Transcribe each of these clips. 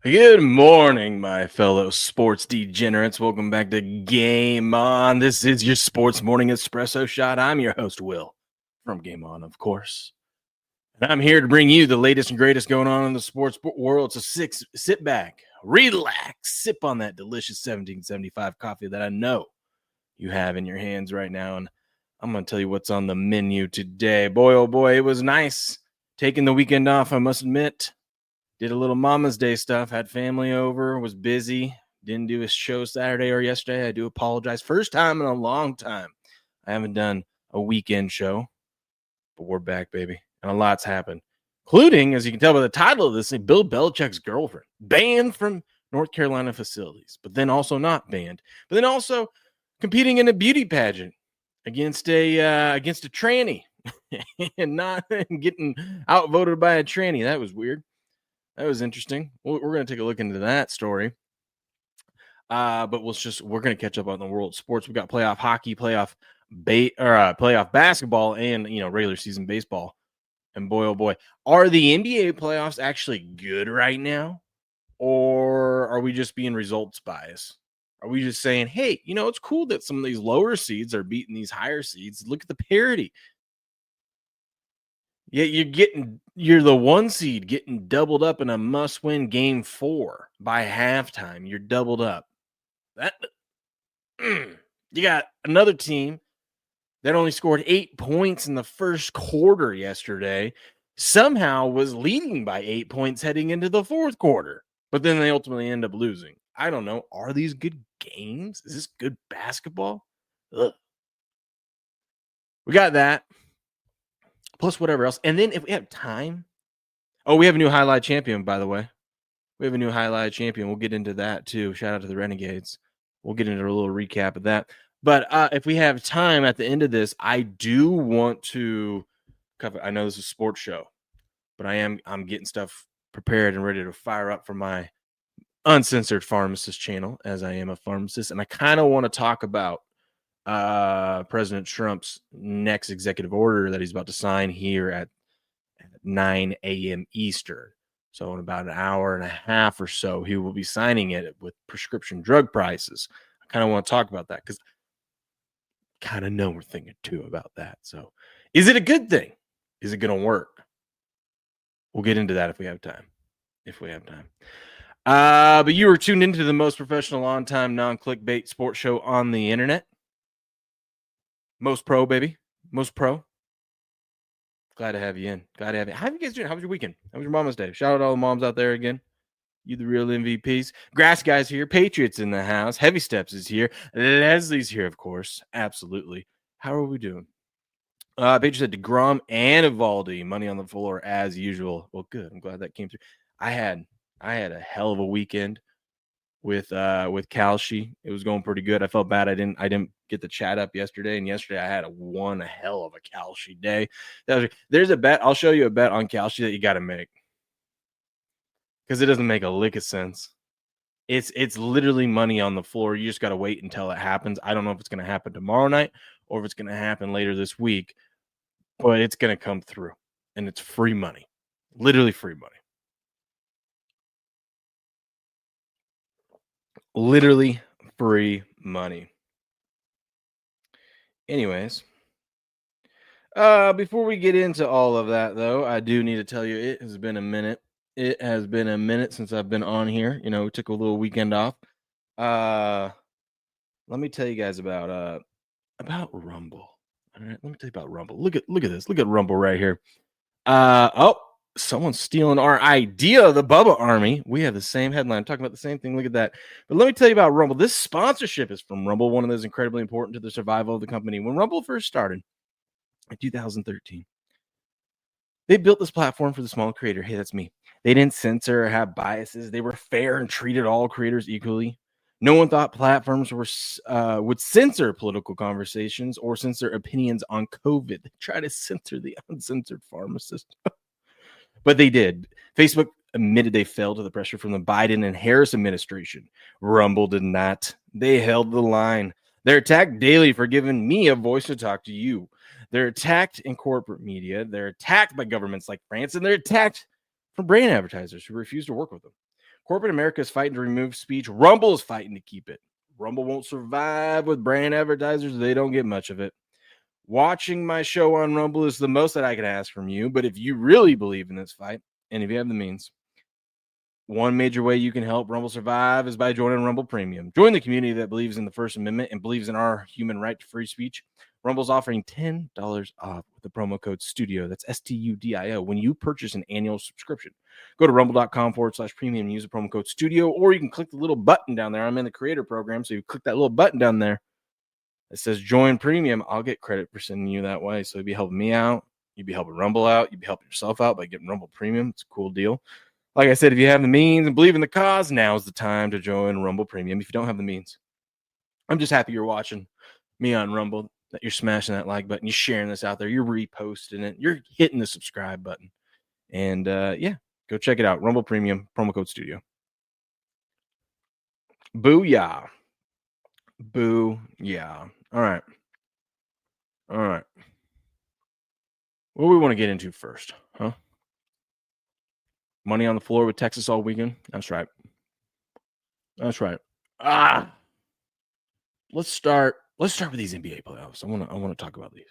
Good morning, my fellow sports degenerates. Welcome back to Game On. This is your sports morning espresso shot. I'm your host, Will, from Game On, of course. And I'm here to bring you the latest and greatest going on in the sports world. So sit back, relax, sip on that delicious 1775 coffee that I know you have in your hands right now. And I'm going to tell you what's on the menu today. Boy, oh boy, it was nice taking the weekend off, I must admit. Did a little Mama's Day stuff, had family over, was busy, didn't do a show Saturday or yesterday. I do apologize. First time in a long time. I haven't done a weekend show, but we're back, baby. And a lot's happened, including, as you can tell by the title of this thing, Bill Belichick's girlfriend, banned from North Carolina facilities, but then also not banned, but then also competing in a beauty pageant against a tranny and not getting outvoted by a tranny. That was weird. That was interesting. We're going to take a look into that story. But we're going to catch up on the world of sports. We got playoff hockey, playoff basketball, and regular season baseball. And boy, oh boy, are the NBA playoffs actually good right now, or are we just being results biased? Are we just saying, hey, it's cool that some of these lower seeds are beating these higher seeds? Look at the parity. Yeah, you're the one seed getting doubled up in a must-win game 4 by halftime. You're doubled up. You got another team that only scored 8 points in the first quarter yesterday, somehow was leading by 8 points heading into the fourth quarter, but then they ultimately end up losing. I don't know. Are these good games? Is this good basketball? Ugh. We got that. Plus whatever else. And then if we have time, we have a new highlight champion, by the way. We have a new highlight champion. We'll get into that too. Shout out to the Renegades. We'll get into a little recap of that. But if we have time at the end of this, I do want to cover. I know this is a sports show, but I'm getting stuff prepared and ready to fire up for my uncensored pharmacist channel, as I am a pharmacist, and I kind of want to talk about President Trump's next executive order that he's about to sign here at 9 a.m. Eastern. So in about an hour and a half or so, he will be signing it with prescription drug prices. I kind of want to talk about that because I kind of know we're thinking too about that. So is it a good thing? Is it going to work? We'll get into that if we have time. But you were tuned into the most professional, on-time, non-clickbait sports show on the internet. Most pro, baby. Most pro. Glad to have you in. How are you guys doing? How was your weekend? How was your Mama's Day? Shout out to all the moms out there again. You the real MVPs. Grass Guy's here. Patriots in the house. Heavy Steps is here. Leslie's here, of course. Absolutely. How are we doing? Patriots had DeGrom and Evaldi. Money on the floor as usual. Well, good. I'm glad that came through. I had a hell of a weekend with Kalshi. It was going pretty good. I felt bad I didn't get the chat up yesterday, and yesterday I had a hell of a Kalshi day. There's a bet. I'll show you a bet on Kalshi that you got to make because it doesn't make a lick of sense. It's literally money on the floor. You just got to wait until it happens. I don't know if it's going to happen tomorrow night or if it's going to happen later this week, but it's going to come through, and it's free money, literally free money. Literally free money. Anyways, before we get into all of that, though, I do need to tell you it has been a minute. It has been a minute since I've been on here. We took a little weekend off. Let me tell you guys about Rumble. All right, let me tell you about Rumble. Look at this. Look at Rumble right here. Someone's stealing our idea, the Bubba Army. We have the same headline, talking about the same thing. Look at that. But let me tell you about Rumble. This sponsorship is from Rumble, one of those incredibly important to the survival of the company. When Rumble first started in 2013, they built this platform for the small creator. Hey, that's me. They didn't censor or have biases. They were fair and treated all creators equally. No one thought platforms would censor political conversations or censor opinions on COVID. They try to censor the uncensored pharmacist. But they did. Facebook admitted they fell to the pressure from the Biden and Harris administration. Rumble did not. They held the line. They're attacked daily for giving me a voice to talk to you. They're attacked in corporate media. They're attacked by governments like France, and they're attacked from brand advertisers who refuse to work with them. Corporate America is fighting to remove speech. Rumble is fighting to keep it. Rumble won't survive with brand advertisers. They don't get much of it. Watching my show on Rumble is the most that I can ask from you. But if you really believe in this fight, and if you have the means, one major way you can help Rumble survive is by joining Rumble Premium. Join the community that believes in the First Amendment and believes in our human right to free speech. Rumble's offering $10 off with the promo code STUDIO. That's STUDIO when you purchase an annual subscription. Go to rumble.com/premium and use the promo code STUDIO, or you can click the little button down there. I'm in the creator program, so you click that little button down there that says join premium. I'll get credit for sending you that way. So you'd be helping me out. You'd be helping Rumble out. You'd be helping yourself out by getting Rumble Premium. It's a cool deal. Like I said, if you have the means and believe in the cause, now's the time to join Rumble Premium. If you don't have the means, I'm just happy you're watching me on Rumble, that you're smashing that like button, you're sharing this out there, you're reposting it, you're hitting the subscribe button. And yeah, go check it out. Rumble Premium, promo code STUDIO. Booyah. Booyah. All right. What do we want to get into first, huh? Money on the floor with Texas all weekend. That's right. Let's start with these NBA playoffs. I want to talk about these.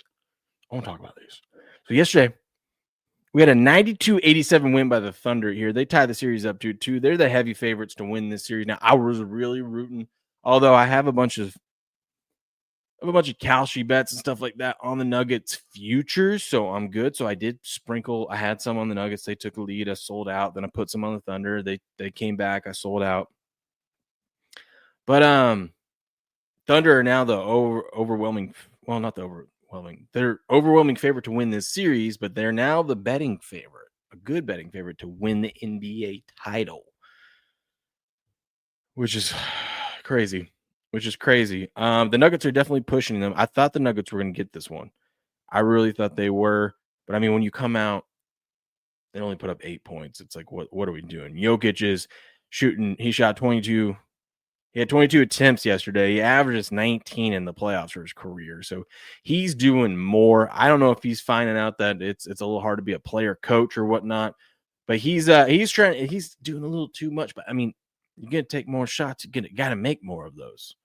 So yesterday, we had a 92-87 win by the Thunder here. They tied the series up 2-2. They're the heavy favorites to win this series. Now, I was really rooting, although I have a bunch of Kalshi bets and stuff like that on the Nuggets futures, so I'm good. So I did sprinkle. I had some on the Nuggets. They took a lead. I sold out. Then I put some on the Thunder. They came back. I sold out. But Thunder are now the overwhelming. Well, not the overwhelming. They're overwhelming favorite to win this series, but they're now the betting favorite, a good betting favorite to win the NBA title, which is crazy. The Nuggets are definitely pushing them. I thought the Nuggets were going to get this one. I really thought they were. But, I mean, when you come out, they only put up 8 points. It's like, what are we doing? Jokic is shooting. He shot 22. He had 22 attempts yesterday. He averages 19 in the playoffs for his career. So he's doing more. I don't know if he's finding out that it's a little hard to be a player coach or whatnot. But he's doing a little too much. But, I mean, you're going to take more shots. You got to make more of those.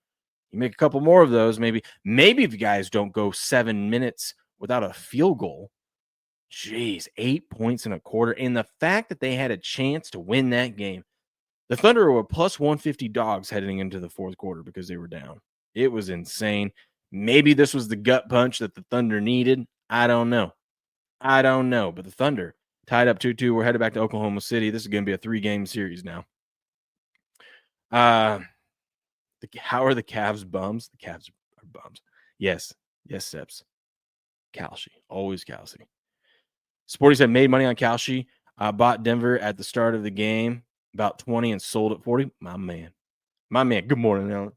You make a couple more of those, maybe if you guys don't go 7 minutes without a field goal. Jeez, 8 points in a quarter. And the fact that they had a chance to win that game, the Thunder were plus 150 dogs heading into the fourth quarter because they were down. It was insane. Maybe this was the gut punch that the Thunder needed. I don't know. But the Thunder tied up 2-2. We're headed back to Oklahoma City. This is going to be a 3-game series now. How are the Cavs bums? The Cavs are bums. Yes, Steps. Kalshi, always Kalshi. Sporty said made money on Kalshi. Bought Denver at the start of the game, about 20 and sold at 40. My man. Good morning, Alan.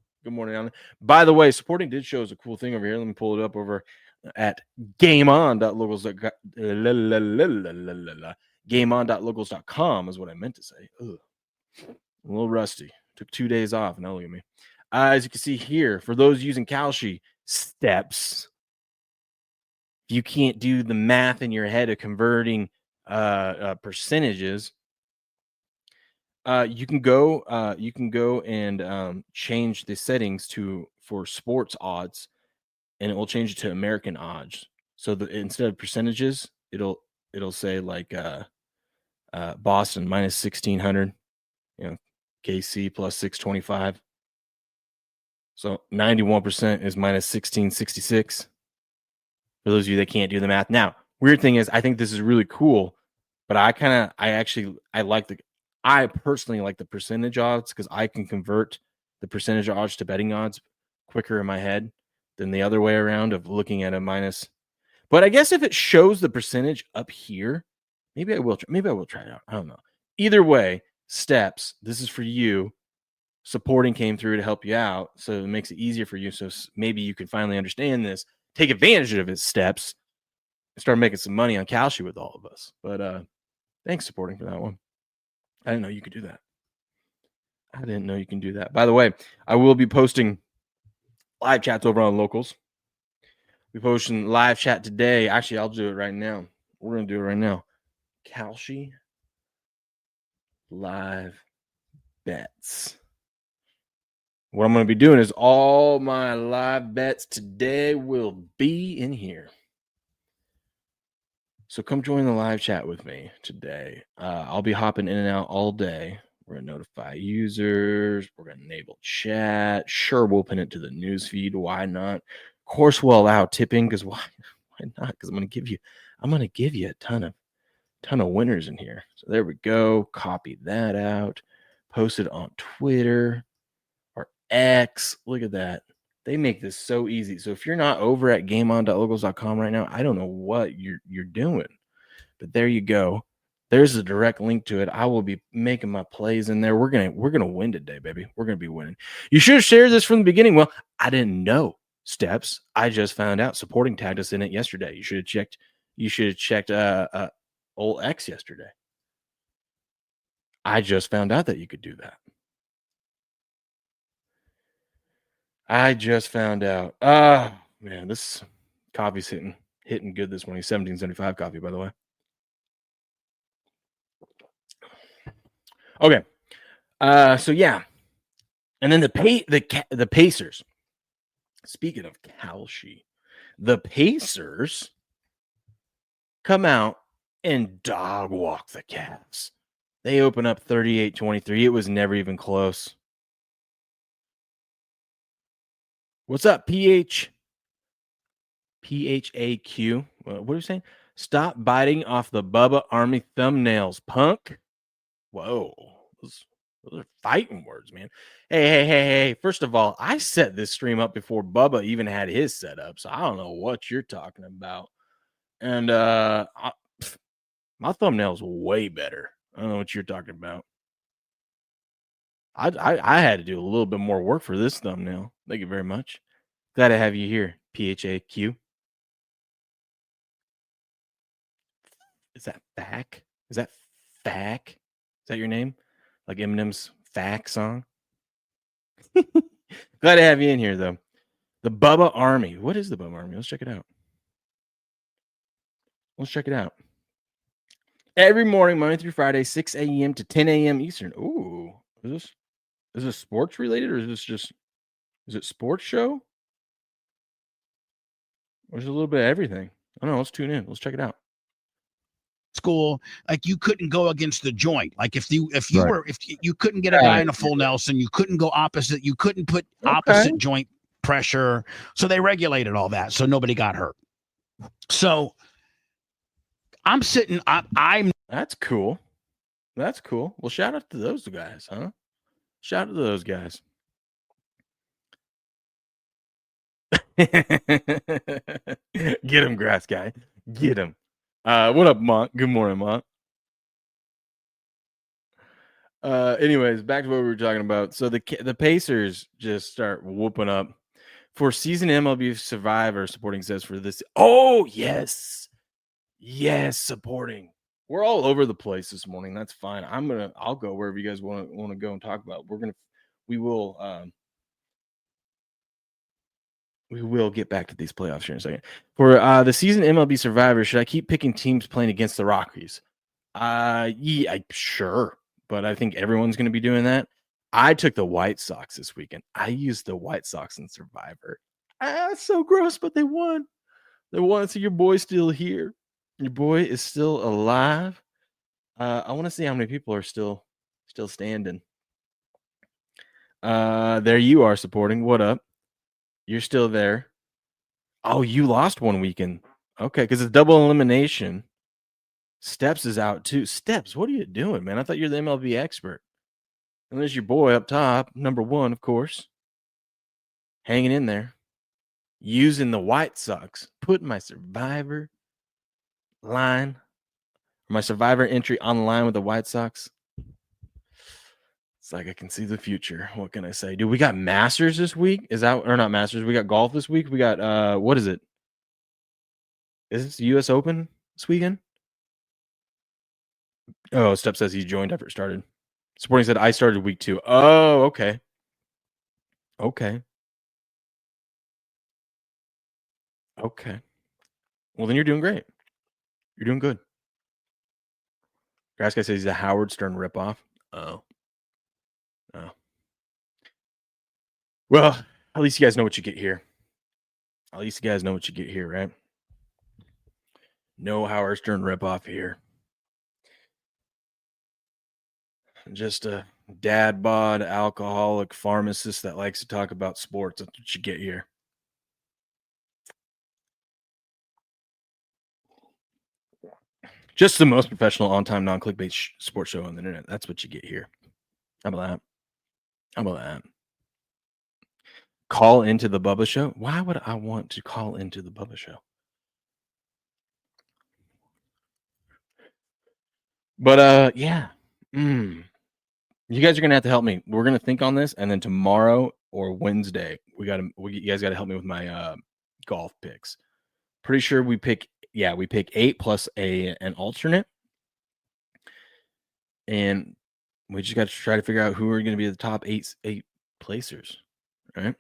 By the way, Sporting did show us a cool thing over here. Let me pull it up over at gameon.locals.com is what I meant to say. Ugh. A little rusty. Took 2 days off. Now look at me. As you can see here, for those using Kalshi, Steps, if you can't do the math in your head of converting percentages, you can go and change the settings for sports odds, and it will change it to American odds. So instead of percentages, it'll say like Boston minus 1,600, KC plus 625. So 91% is minus 1666. For those of you that can't do the math. Now, weird thing is, I think this is really cool, but I personally like the percentage odds because I can convert the percentage odds to betting odds quicker in my head than the other way around of looking at a minus. But I guess if it shows the percentage up here, maybe I will try it out. I don't know. Either way, Steps, this is for you. Supporting came through to help you out, so it makes it easier for you. So maybe you can finally understand this, take advantage of his Steps, and start making some money on Kalshi with all of us. But thanks, Supporting, for that one. I didn't know you could do that. By the way, I will be posting live chats over on Locals. We're posting live chat today. Actually, I'll do it right now. We're going to do it right now. Kalshi live bets. What I'm going to be doing is all my live bets today will be in here. So come join the live chat with me today. I'll be hopping in and out all day. We're going to notify users. We're going to enable chat. Sure, we'll pin it to the news feed. Why not? Of course, we'll allow tipping because why not? Because I'm going to give you a ton of winners in here. So there we go. Copy that out. Post it on Twitter or X. Look at that. They make this so easy. So if you're not over at gameon.locals.com right now, I don't know what you're doing. But there you go. There's a direct link to it. I will be making my plays in there. We're gonna win today, baby. We're gonna be winning. You should have shared this from the beginning. Well, I didn't know steps. I just found out. Supporting tagged us in it yesterday. You should have checked. You should have checked old X yesterday. I just found out that you could do that. I just found out. Man, this coffee's hitting good this morning. 1775 coffee, by the way. Okay. So yeah. And then the Pacers. Speaking of Kalshi, the Pacers come out and dog walk the Cavs. They open up 38-23. It was never even close. What's up, PHAQ? What are you saying? Stop biting off the Bubba Army thumbnails, punk. Whoa. Those are fighting words, man. Hey. First of all, I set this stream up before Bubba even had his set up, so I don't know what you're talking about. And my thumbnail's way better. I don't know what you're talking about. I had to do a little bit more work for this thumbnail. Thank you very much. Glad to have you here, PHAQ. Is that Fack? Is that Fack? Is that your name? Like Eminem's Fack song? Glad to have you in here, though. The Bubba Army. What is the Bubba Army? Let's check it out. Every morning, Monday through Friday, 6 a.m. to 10 a.m. Eastern. Ooh, is this sports related, or is it sports show? Or is it a little bit of everything? I don't know. Let's tune in. Let's check it out. School, like you couldn't go against the joint. Like if you couldn't get a Right. guy in a full Nelson, you couldn't go opposite. You couldn't put opposite joint pressure. So they regulated all that, so nobody got hurt. So I'm sitting. I'm. That's cool. That's cool. Well, shout out to those guys, huh? Shout out to those guys. Get him, grass guy. Get him. What up, Monk? Good morning, Monk. Anyways, back to what we were talking about. So the Pacers just start whooping up for season MLB Survivor. Supporting says for this. Oh yes, supporting. We're all over the place this morning. That's fine. I'll go wherever you guys want to go and talk about. We will get back to these playoffs here in a second. For the season MLB Survivor, should I keep picking teams playing against the Rockies? Yeah, sure. But I think everyone's going to be doing that. I took the White Sox this weekend. I used the White Sox in Survivor. It's so gross, but they won. They won. So your boy's still here. Your boy is still alive. I want to see how many people are still standing. There you are supporting. What up? You're still there. Oh, you lost one weekend. Okay, because it's double elimination. Steps is out too. Steps, what are you doing, man? I thought you're the MLB expert. And there's your boy up top, number one, of course. Hanging in there. Using the White Sox. Putting my Survivor line. My Survivor entry on the line with the White Sox. It's like I can see the future. What can I say? Dude, we got Masters this week. Is that or not Masters? We got golf this week. We got what is it? Is this US Open this weekend? Oh, Step says he joined after it started. Sporting said I started week 2. Oh, okay. Okay. Well, then you're doing great. You're doing good. Grass guy says he's a Howard Stern ripoff. Oh. Oh. Well, at least you guys know what you get here. At least you guys know what you get here, right? No Howard Stern ripoff here. Just a dad bod alcoholic pharmacist that likes to talk about sports. That's what you get here. Just the most professional, on-time, non-clickbait sports show on the internet. That's what you get here. How about that? How about that? Call into the Bubba Show? Why would I want to call into the Bubba Show? But yeah. You guys are gonna have to help me. We're gonna think on this, and then tomorrow or Wednesday, you guys gotta help me with my golf picks. Pretty sure we pick 8 plus an alternate. And we just got to try to figure out who are going to be the top eight placers, right?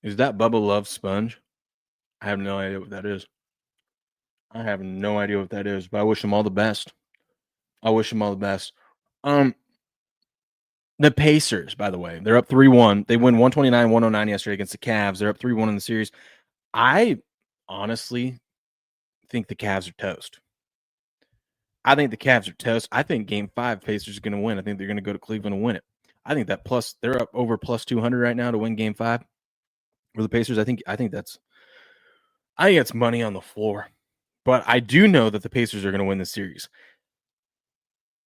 Is that Bubba Love Sponge? I have no idea what that is. I have no idea what that is, but I wish him all the best. I wish him all the best. The Pacers, by the way, they're up 3-1. They win 129-109 yesterday against the Cavs. They're up 3-1 in the series. I honestly think the Cavs are toast. I think the Cavs are toast. I think Game 5, Pacers are going to win. I think they're going to go to Cleveland and win it. I think that they're up over plus 200 right now to win Game 5 for the Pacers. I think that's money on the floor. But I do know that the Pacers are going to win the series.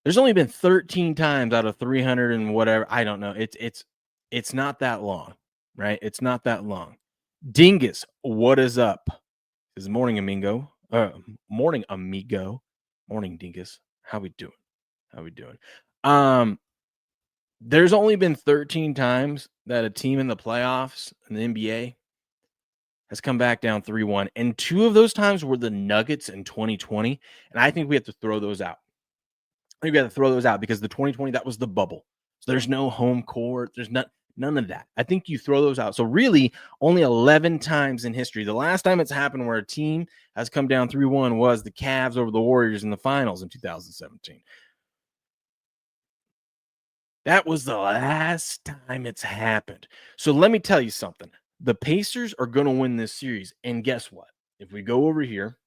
There's only been 13 times out of 300 and whatever. I don't know. It's not that long, right? It's not that long. Dingus, what is up? This is Morning Amigo. Morning Amigo. Morning Dingus. How we doing? There's only been 13 times that a team in the playoffs in the NBA has come back down 3-1. And 2 of those times were the Nuggets in 2020. And I think we have to throw those out. I think we have to throw those out because the 2020, that was the bubble. So there's no home court. There's none of that. I think you throw those out. So really only 11 times in history. The last time it's happened where a team has come down 3-1 was the Cavs over the Warriors in the finals in 2017. That was the last time it's happened. So let me tell you something. The Pacers are going to win this series. And guess what? If we go over here,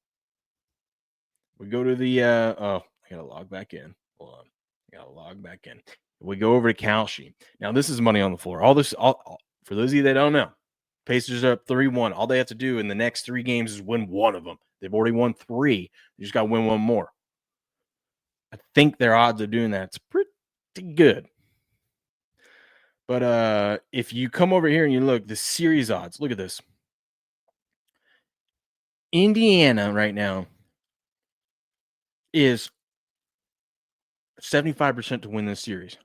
we go to the I got to log back in. Hold on. I got to log back in. We go over to Kalshi. Now, this is money on the floor. For those of you that don't know, Pacers are up 3-1. All they have to do in the next 3 games is win one of them. They've already won 3. They just got to win one more. I think their odds of doing that's pretty good. But if you come over here and you look, the series odds, look at this. Indiana right now is 75% to win this series.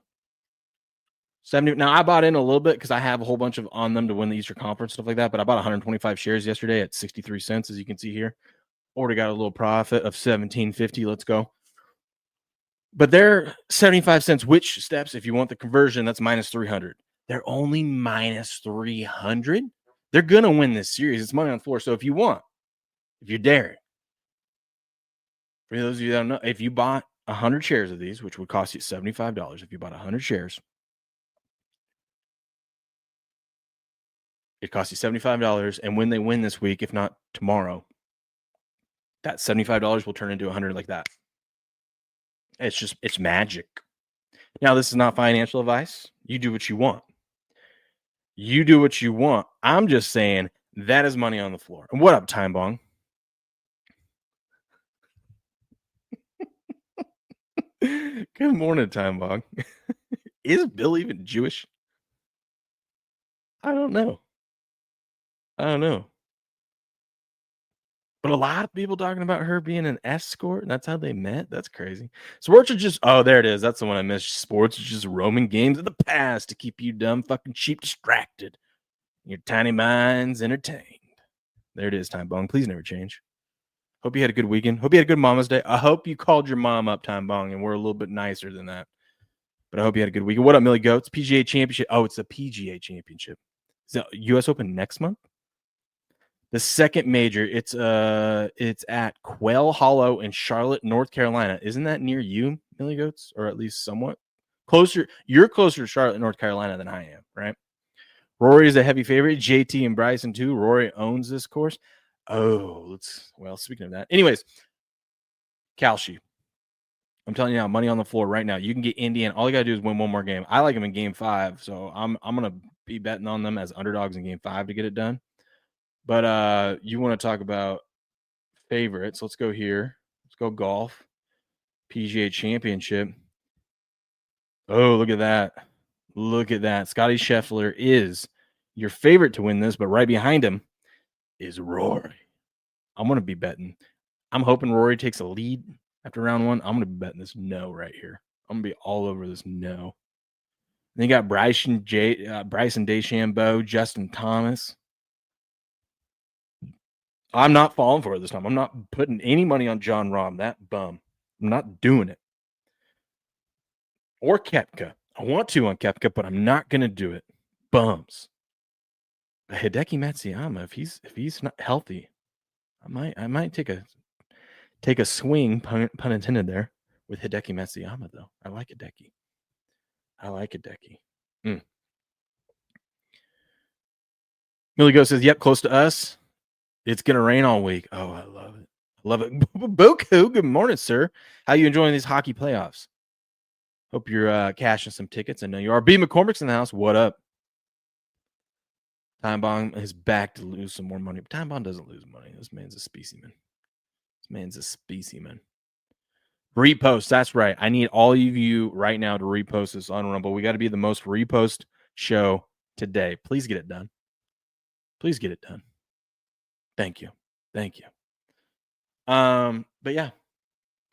70. Now, I bought in a little bit because I have a whole bunch on them to win the Eastern Conference, stuff like that. But I bought 125 shares yesterday at 63 cents, as you can see here. Already got a little profit of $17.50. Let's go. But they're 75 cents, which steps, if you want the conversion, that's minus 300. They're only minus 300. They're going to win this series. It's money on the floor. So if you're daring, for those of you that don't know, if you bought 100 shares of these, which would cost you $75, if you bought 100 shares, it costs you $75. And when they win this week, if not tomorrow, that $75 will turn into 100 like that. It's magic. Now, this is not financial advice. You do what you want. I'm just saying that is money on the floor. And what up, Time Bong? Good morning, Time Bong. Is Bill even Jewish? I don't know. But a lot of people talking about her being an escort, and that's how they met. That's crazy. Sports are just, there it is. That's the one I missed. Sports are just Roman games of the past to keep you dumb, fucking cheap, distracted. Your tiny minds entertained. There it is, Time Bong. Please never change. Hope you had a good weekend. Hope you had a good Mama's Day. I hope you called your mom up, Time Bong, and we're a little bit nicer than that. But I hope you had a good weekend. What up, Millie Goats? PGA Championship. Oh, it's the PGA Championship. Is the U.S. Open next month? The second major, it's at Quail Hollow in Charlotte, North Carolina. Isn't that near you, Millie Goats, or at least somewhat? Closer, you're closer to Charlotte, North Carolina than I am, right? Rory is a heavy favorite. JT and Bryson too. Rory owns this course. Oh, speaking of that. Anyways, Kalshi. I'm telling you now, money on the floor right now. You can get Indiana. All you gotta do is win one more game. I like them in game 5, so I'm gonna be betting on them as underdogs in game 5 to get it done. But you want to talk about favorites? Let's go here. Let's go golf. PGA Championship. Oh, look at that. Look at that. Scotty Scheffler is your favorite to win this, but right behind him is Rory. I'm going to be betting. I'm hoping Rory takes a lead after round 1. I'm going to be betting this no right here. I'm going to be all over this no. Then you got Bryson DeChambeau, Justin Thomas. I'm not falling for it this time. I'm not putting any money on John Rahm, that bum. I'm not doing it. Or Koepka. I want to on Koepka, but I'm not going to do it. Bums. Hideki Matsuyama, if he's not healthy, I might take a swing, pun intended there, with Hideki Matsuyama though. I like Hideki. Millie Go says, "Yep, close to us. It's gonna rain all week." Oh, I love it. Boku, good morning, sir. How you enjoying these hockey playoffs? Hope you're cashing some tickets. I know you are. B. McCormick's in the house. What up? Time Bomb is back to lose some more money. But Time Bomb doesn't lose money. This man's a specimen. Repost. That's right. I need all of you right now to repost this on Rumble. We got to be the most repost show today. Please get it done. Thank you. But yeah.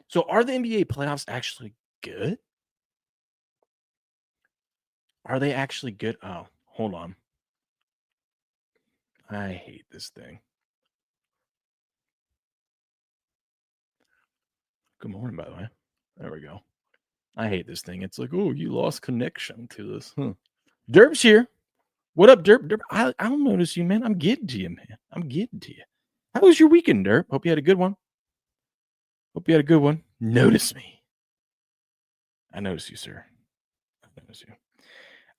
So are the NBA playoffs actually good? Are they actually good? Oh, hold on. I hate this thing. Good morning, by the way. There we go. I hate this thing. It's like, oh, you lost connection to this. Huh. Derp's here. What up, Derp? Derp, I'll notice you, man. I'm getting to you, man. How was your weekend, Derp? Hope you had a good one. Notice me. I notice you, sir.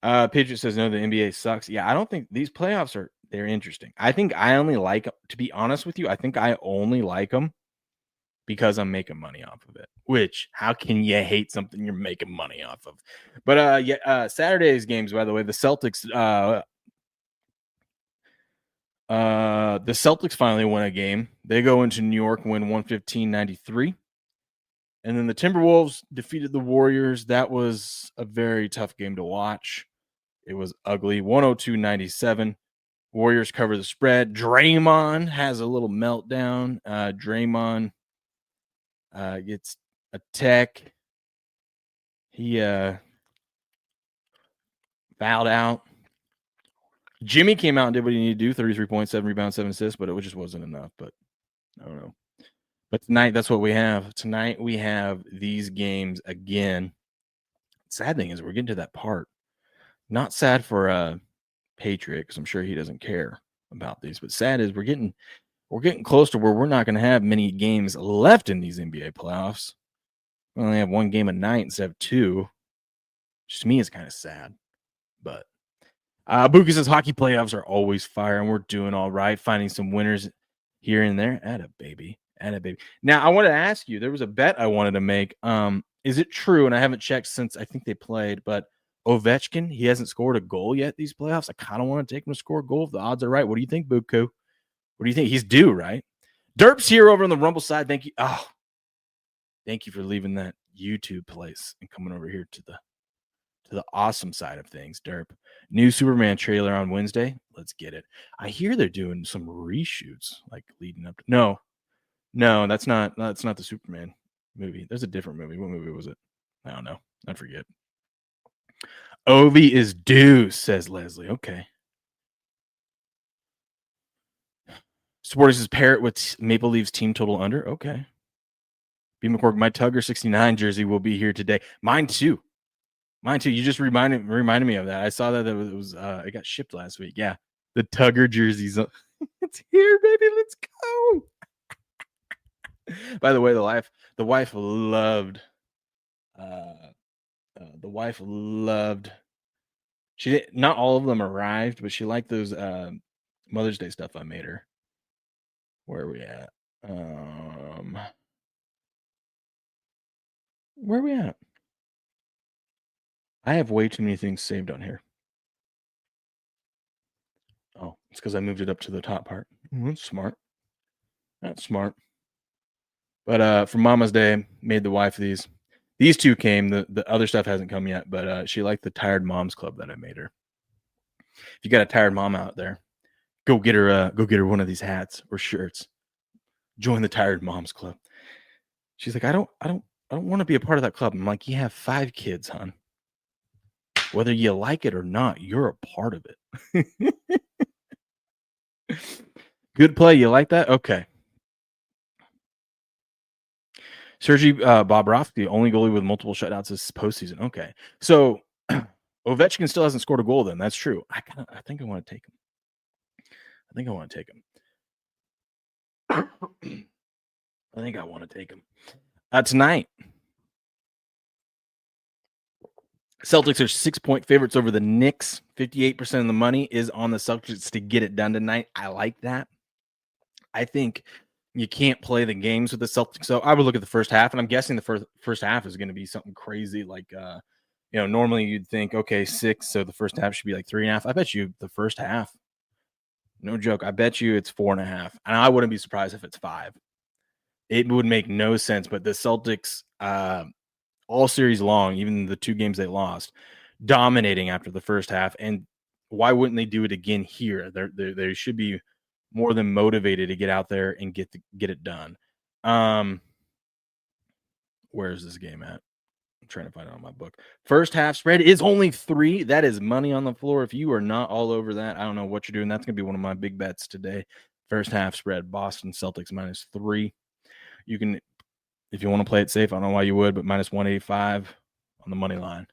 Patriot says, no, the NBA sucks. Yeah, I don't think these playoffs they're interesting. I think I only like, to be honest with you, I think I only like them because I'm making money off of it. Which, how can you hate something you're making money off of? But Saturday's games, by the way, the Celtics finally won a game. They go into New York and win 115-93. And then the Timberwolves defeated the Warriors. That was a very tough game to watch. It was ugly. 102-97. Warriors cover the spread. Draymond has a little meltdown. Draymond gets a tech. He fouled out. Jimmy came out and did what he needed to do. 33 points, 7 rebounds, 7 assists, but it just wasn't enough. But I don't know. But tonight, that's what we have. Tonight, we have these games again. Sad thing is we're getting to that part. Not sad for Patriot, because I'm sure he doesn't care about these. But sad is we're getting close to where we're not going to have many games left in these NBA playoffs. We only have one game a night instead of 2. Just to me, it's kind of sad. But Buki says hockey playoffs are always fire, and we're doing all right, finding some winners here and there. Atta baby. Now, I want to ask you, there was a bet I wanted to make. Is it true, and I haven't checked since I think they played, but Ovechkin, he hasn't scored a goal yet these playoffs. I kind of want to take him to score a goal if the odds are right. What do you think, Buku? What do you think? He's due, right? Derp's here over on the Rumble side. Thank you. Oh, thank you for leaving that YouTube place and coming over here to the awesome side of things, Derp. New Superman trailer on Wednesday. Let's get it. I hear they're doing some reshoots, like leading up to. No, that's not the Superman movie. There's a different movie. What movie was it? I don't know. I forget. Ovi is due, says Leslie. Okay. Sporty says Parrot with Maple Leafs team total under. Okay. B. McCork, my Tugger 69 jersey will be here today. Mine too. You just reminded me of that. I saw that it got shipped last week. Yeah, the Tugger jerseys. It's here, baby. Let's go. By the way, the wife loved The wife loved. She did not all of them arrived, but she liked those Mother's Day stuff I made her. Where are we at? Where are we at? I have way too many things saved on here. Oh, it's because I moved it up to the top part. That's smart. That's smart. But for Mama's Day, made the wife these. These two came. The other stuff hasn't come yet, but she liked the Tired Moms Club that I made her. If you got a tired mom out there, go get her one of these hats or shirts. Join the Tired Moms Club. She's like, I don't want to be a part of that club. I'm like, you have 5 kids, hon. Whether you like it or not, you're a part of it. Good play. You like that? Okay. Sergei Bobrovsky, only goalie with multiple shutouts this postseason. Okay. So Ovechkin still hasn't scored a goal then. That's true. I think I want to take him. I think I want to take him. Tonight, Celtics are 6-point favorites over the Knicks. 58% of the money is on the Celtics to get it done tonight. I like that. I think you can't play the games with the Celtics. So I would look at the first half, and I'm guessing the first half is going to be something crazy. Like, normally you'd think, okay, 6, so the first half should be like 3.5. I bet you the first half, no joke, I bet you it's 4.5. And I wouldn't be surprised if it's 5. It would make no sense. But the Celtics, all series long, even the 2 games they lost, dominating after the first half. And why wouldn't they do it again here? They should be more than motivated to get out there and get it done. Where is this game at? I'm trying to find it on my book. First half spread is only 3. That is money on the floor. If you are not all over that, I don't know what you're doing. That's going to be one of my big bets today. First half spread, Boston Celtics -3. You can, if you want to play it safe, I don't know why you would, but -185 on the money line.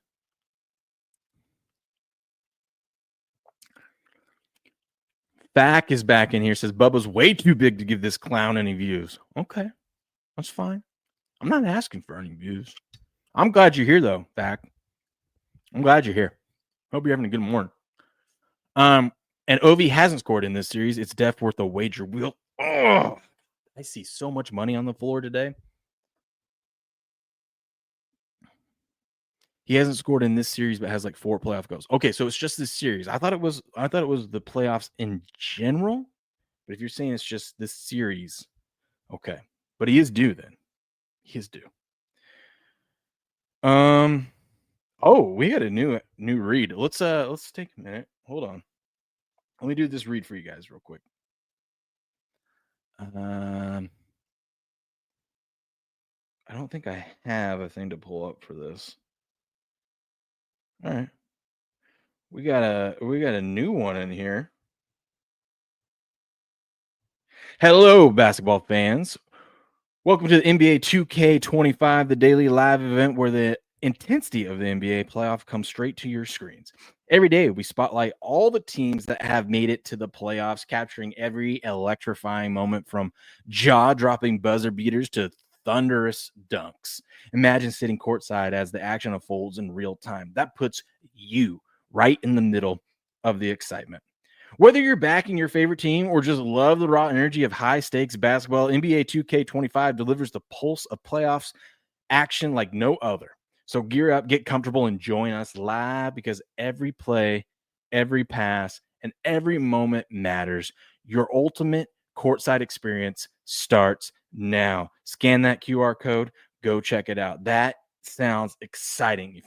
Back is back in here. Says Bubba's way too big to give this clown any views. Okay, that's fine. I'm not asking for any views. I'm glad you're here, though, Back. I'm glad you're here. Hope you're having a good morning. And Ovi hasn't scored in this series. It's def worth a wager. I see so much money on the floor today. He hasn't scored in this series, but has like 4 playoff goals. Okay, so it's just this series. I thought it was the playoffs in general. But if you're saying it's just this series, okay. But he is due then. He is due. Oh, we got a new read. Let's take a minute. Hold on. Let me do this read for you guys real quick. I don't think I have a thing to pull up for this. All right. We got a new one in here. Hello, basketball fans. Welcome to the NBA 2K25, the daily live event where the intensity of the NBA playoff comes straight to your screens. Every day, we spotlight all the teams that have made it to the playoffs, capturing every electrifying moment from jaw-dropping buzzer beaters to thunderous dunks. Imagine sitting courtside as the action unfolds in real time. That puts you right in the middle of the excitement. Whether you're backing your favorite team or just love the raw energy of high-stakes basketball, NBA 2K25 delivers the pulse of playoffs action like no other. So gear up, get comfortable, and join us live because every play, every pass, and every moment matters. Your ultimate courtside experience starts now. Scan that QR code. Go check it out. That sounds exciting.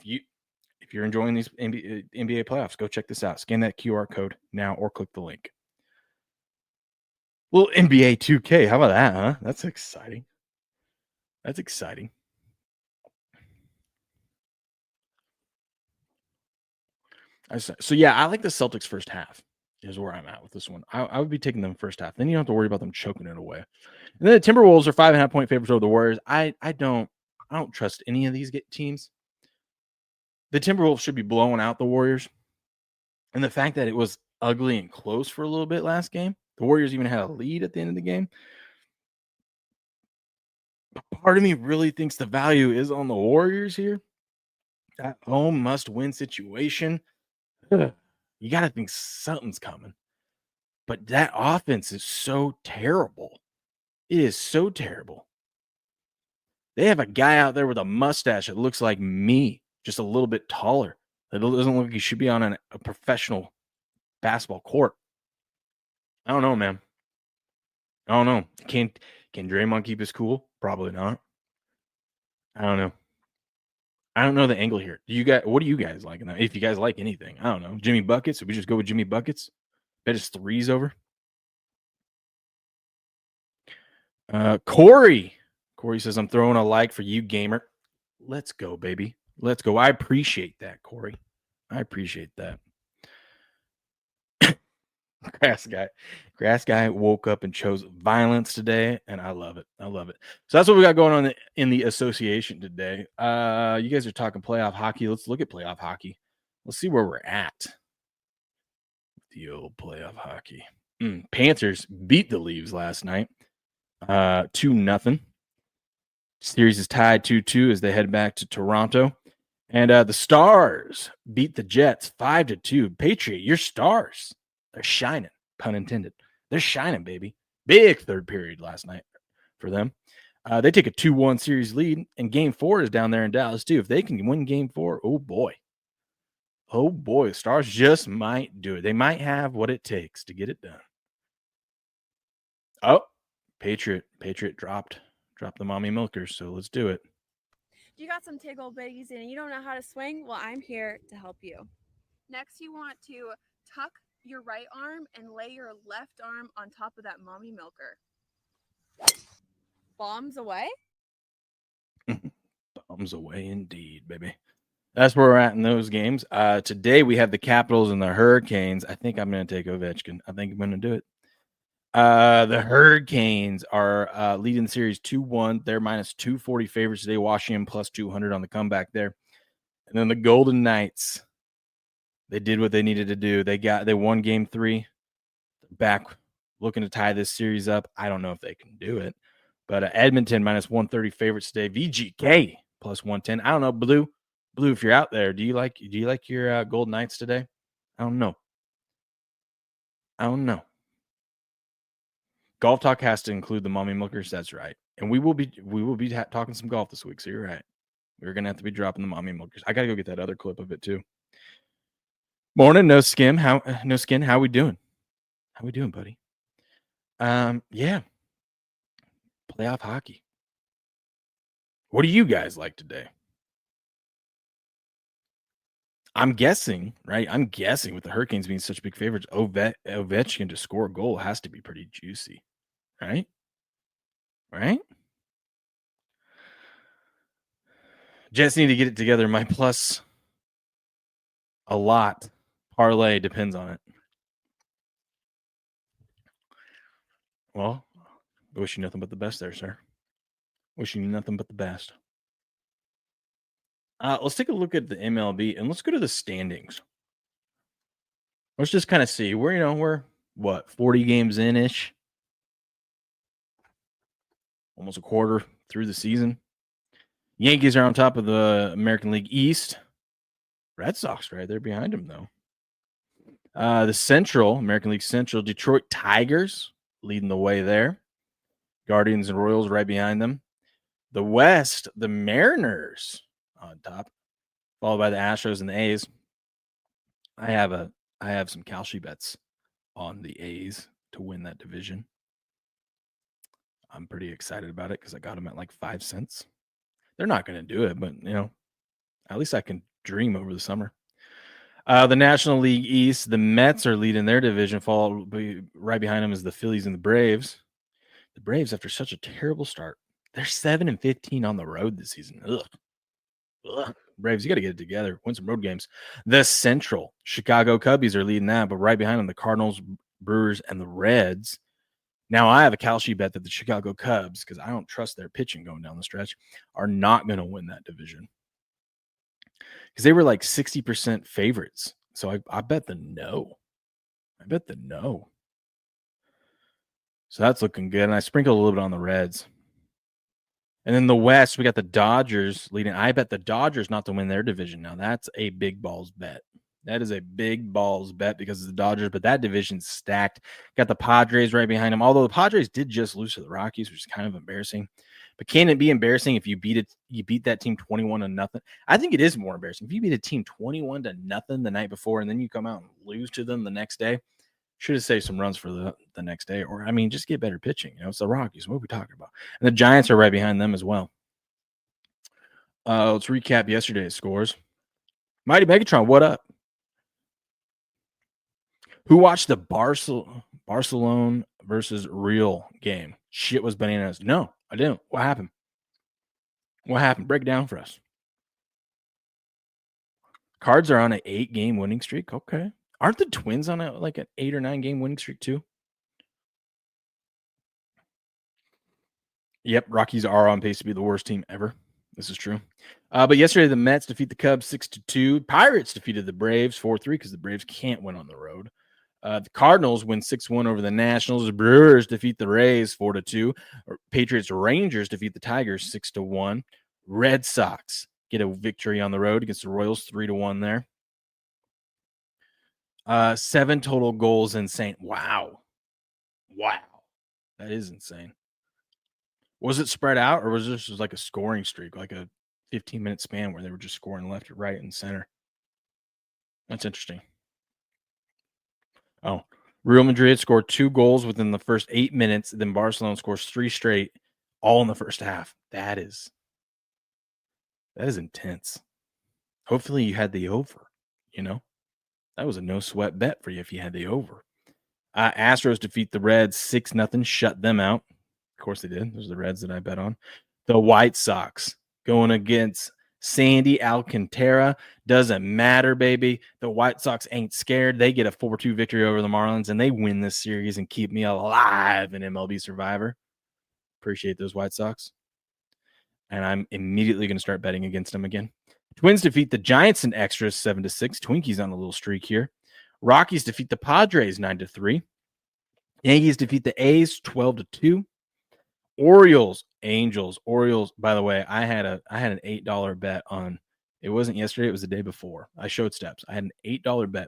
If you're enjoying these NBA playoffs, go check this out. Scan that QR code now or click the link. Well, NBA 2K, how about that, huh? That's exciting. So, yeah, I like the Celtics first half is where I'm at with this one. I would be taking them first half. Then you don't have to worry about them choking it away. And then the Timberwolves are 5.5-point favorites over the Warriors. I don't trust any of these teams. The Timberwolves should be blowing out the Warriors. And the fact that it was ugly and close for a little bit last game, the Warriors even had a lead at the end of the game. Part of me really thinks the value is on the Warriors here. At home, must-win situation. You got to think something's coming. But that offense is so terrible. It is so terrible. They have a guy out there with a mustache that looks like me, just a little bit taller. It doesn't look like he should be on a professional basketball court. I don't know, man. I don't know. Can Draymond keep his cool? Probably not. I don't know. I don't know the angle here. What do you guys like in that? If you guys like anything, I don't know. Jimmy Buckets? Should we just go with Jimmy Buckets? Bet his threes over. Corey says, I'm throwing a like for you, gamer. Let's go, baby. Let's go. I appreciate that, Corey. I appreciate that. Grass guy woke up and chose violence today, and I love it. I love it. So that's what we got going on in the association today. You guys are talking playoff hockey. Let's look at playoff hockey. Let's see where we're at. The old playoff hockey. Panthers beat the Leaves last night. 2-0. Series is tied 2-2 as they head back to Toronto. And the Stars beat the Jets 5-2. Patriot, your Stars. They're shining, pun intended. They're shining, baby. Big third period last night for them. They take a 2-1 series lead, and Game 4 is down there in Dallas, too. If they can win Game 4, oh, boy. Oh, boy. The Stars just might do it. They might have what it takes to get it done. Oh, Patriot dropped the mommy milkers, so let's do it. You got some tickle bitties and you don't know how to swing? Well, I'm here to help you. Next, you want to tuck your right arm and lay your left arm on top of that mommy milker. Bombs away? Bombs away indeed, baby. That's where we're at in those games. Today we have the Capitals and the Hurricanes. I think I'm going to take Ovechkin. I think I'm going to do it. The Hurricanes are leading the series 2-1. They're minus 240 favorites today. Washington plus 200 on the comeback there. And then the Golden Knights, they did what they needed to do. They won Game 3. Back looking to tie this series up. I don't know if they can do it. But Edmonton minus 130 favorites today. VGK plus 110. I don't know, Blue, if you're out there, do you like your Golden Knights today? I don't know. Golf talk has to include the mommy milkers. That's right. And we will be talking some golf this week. So you're right. We're going to have to be dropping the mommy milkers. I got to go get that other clip of it too. Morning, no skin. How we doing? How we doing, buddy? Yeah. Playoff hockey. What do you guys like today? I'm guessing, right? With the Hurricanes being such big favorites, Ovechkin to score a goal has to be pretty juicy, right? Right? Jets need to get it together. My plus a lot parlay depends on it. Well, I wish you nothing but the best there, sir. Wishing you nothing but the best. Let's take a look at the MLB and let's go to the standings. Let's just kind of see. We're what, 40 games in-ish? Almost a quarter through the season. Yankees are on top of the American League East. Red Sox right there behind them, though. The American League Central, Detroit Tigers leading the way there. Guardians and Royals right behind them. The West, the Mariners on top, followed by the Astros and the A's. I have some Kalshi bets on the A's to win that division. I'm pretty excited about it because I got them at like 5 cents. They're not going to do it, but at least I can dream over the summer. The National League East, the Mets are leading their division. Right behind them is the Phillies and the Braves. The Braves, after such a terrible start, they're 7-15 on the road this season. Ugh. Braves, you got to get it together. Win some road games. The Central, Chicago Cubbies are leading that, but right behind them, the Cardinals, Brewers, and the Reds. Now, I have a Kalshi bet that the Chicago Cubs, because I don't trust their pitching going down the stretch, are not going to win that division. Because they were like 60% favorites. So I bet the no. So that's looking good. And I sprinkled a little bit on the Reds. And then the West, we got the Dodgers leading. I bet the Dodgers not to win their division. Now, that's a big balls bet. That is a big balls bet because of the Dodgers, but that division's stacked. Got the Padres right behind them, although the Padres did just lose to the Rockies, which is kind of embarrassing. But can it be embarrassing if you beat that team 21-0? I think it is more embarrassing. If you beat a team 21-0 the night before and then you come out and lose to them the next day, should have saved some runs for the next day. Or, I mean, just get better pitching. It's the Rockies. What are we talking about? And the Giants are right behind them as well. Let's recap yesterday's scores. Mighty Megatron, what up? Who watched the Barcelona versus Real game? Shit was bananas. No, I didn't. What happened? Break it down for us. Cards are on an 8-game winning streak. Okay. Aren't the Twins on an 8 or 9 game winning streak too? Yep, Rockies are on pace to be the worst team ever. This is true. But yesterday, the Mets defeat the Cubs 6-2. Pirates defeated the Braves 4-3 because the Braves can't win on the road. The Cardinals win 6-1 over the Nationals. The Brewers defeat the Rays 4-2. Patriots Rangers defeat the Tigers 6-1. Red Sox get a victory on the road against the Royals 3-1 there. 7 total goals, insane. Wow. That is insane. Was it spread out, or was this just like a scoring streak, like a 15-minute span where they were just scoring left, right, and center? That's interesting. Oh, Real Madrid scored 2 goals within the first 8 minutes. Then Barcelona scores 3 straight, all in the first half. That is intense. Hopefully you had the over, That was a no-sweat bet for you if you had the over. Astros defeat the Reds 6-0, shut them out. Of course they did. Those are the Reds that I bet on. The White Sox going against Sandy Alcantara. Doesn't matter, baby. The White Sox ain't scared. They get a 4-2 victory over the Marlins, and they win this series and keep me alive in MLB Survivor. Appreciate those White Sox. And I'm immediately going to start betting against them again. Twins defeat the Giants in extras 7-6. Twinkies on a little streak here. Rockies defeat the Padres 9-3. Yankees defeat the A's 12-2. Orioles, Angels. Orioles, by the way, I had an $8 bet on, it wasn't yesterday, it was the day before. I showed steps. I had an $8 bet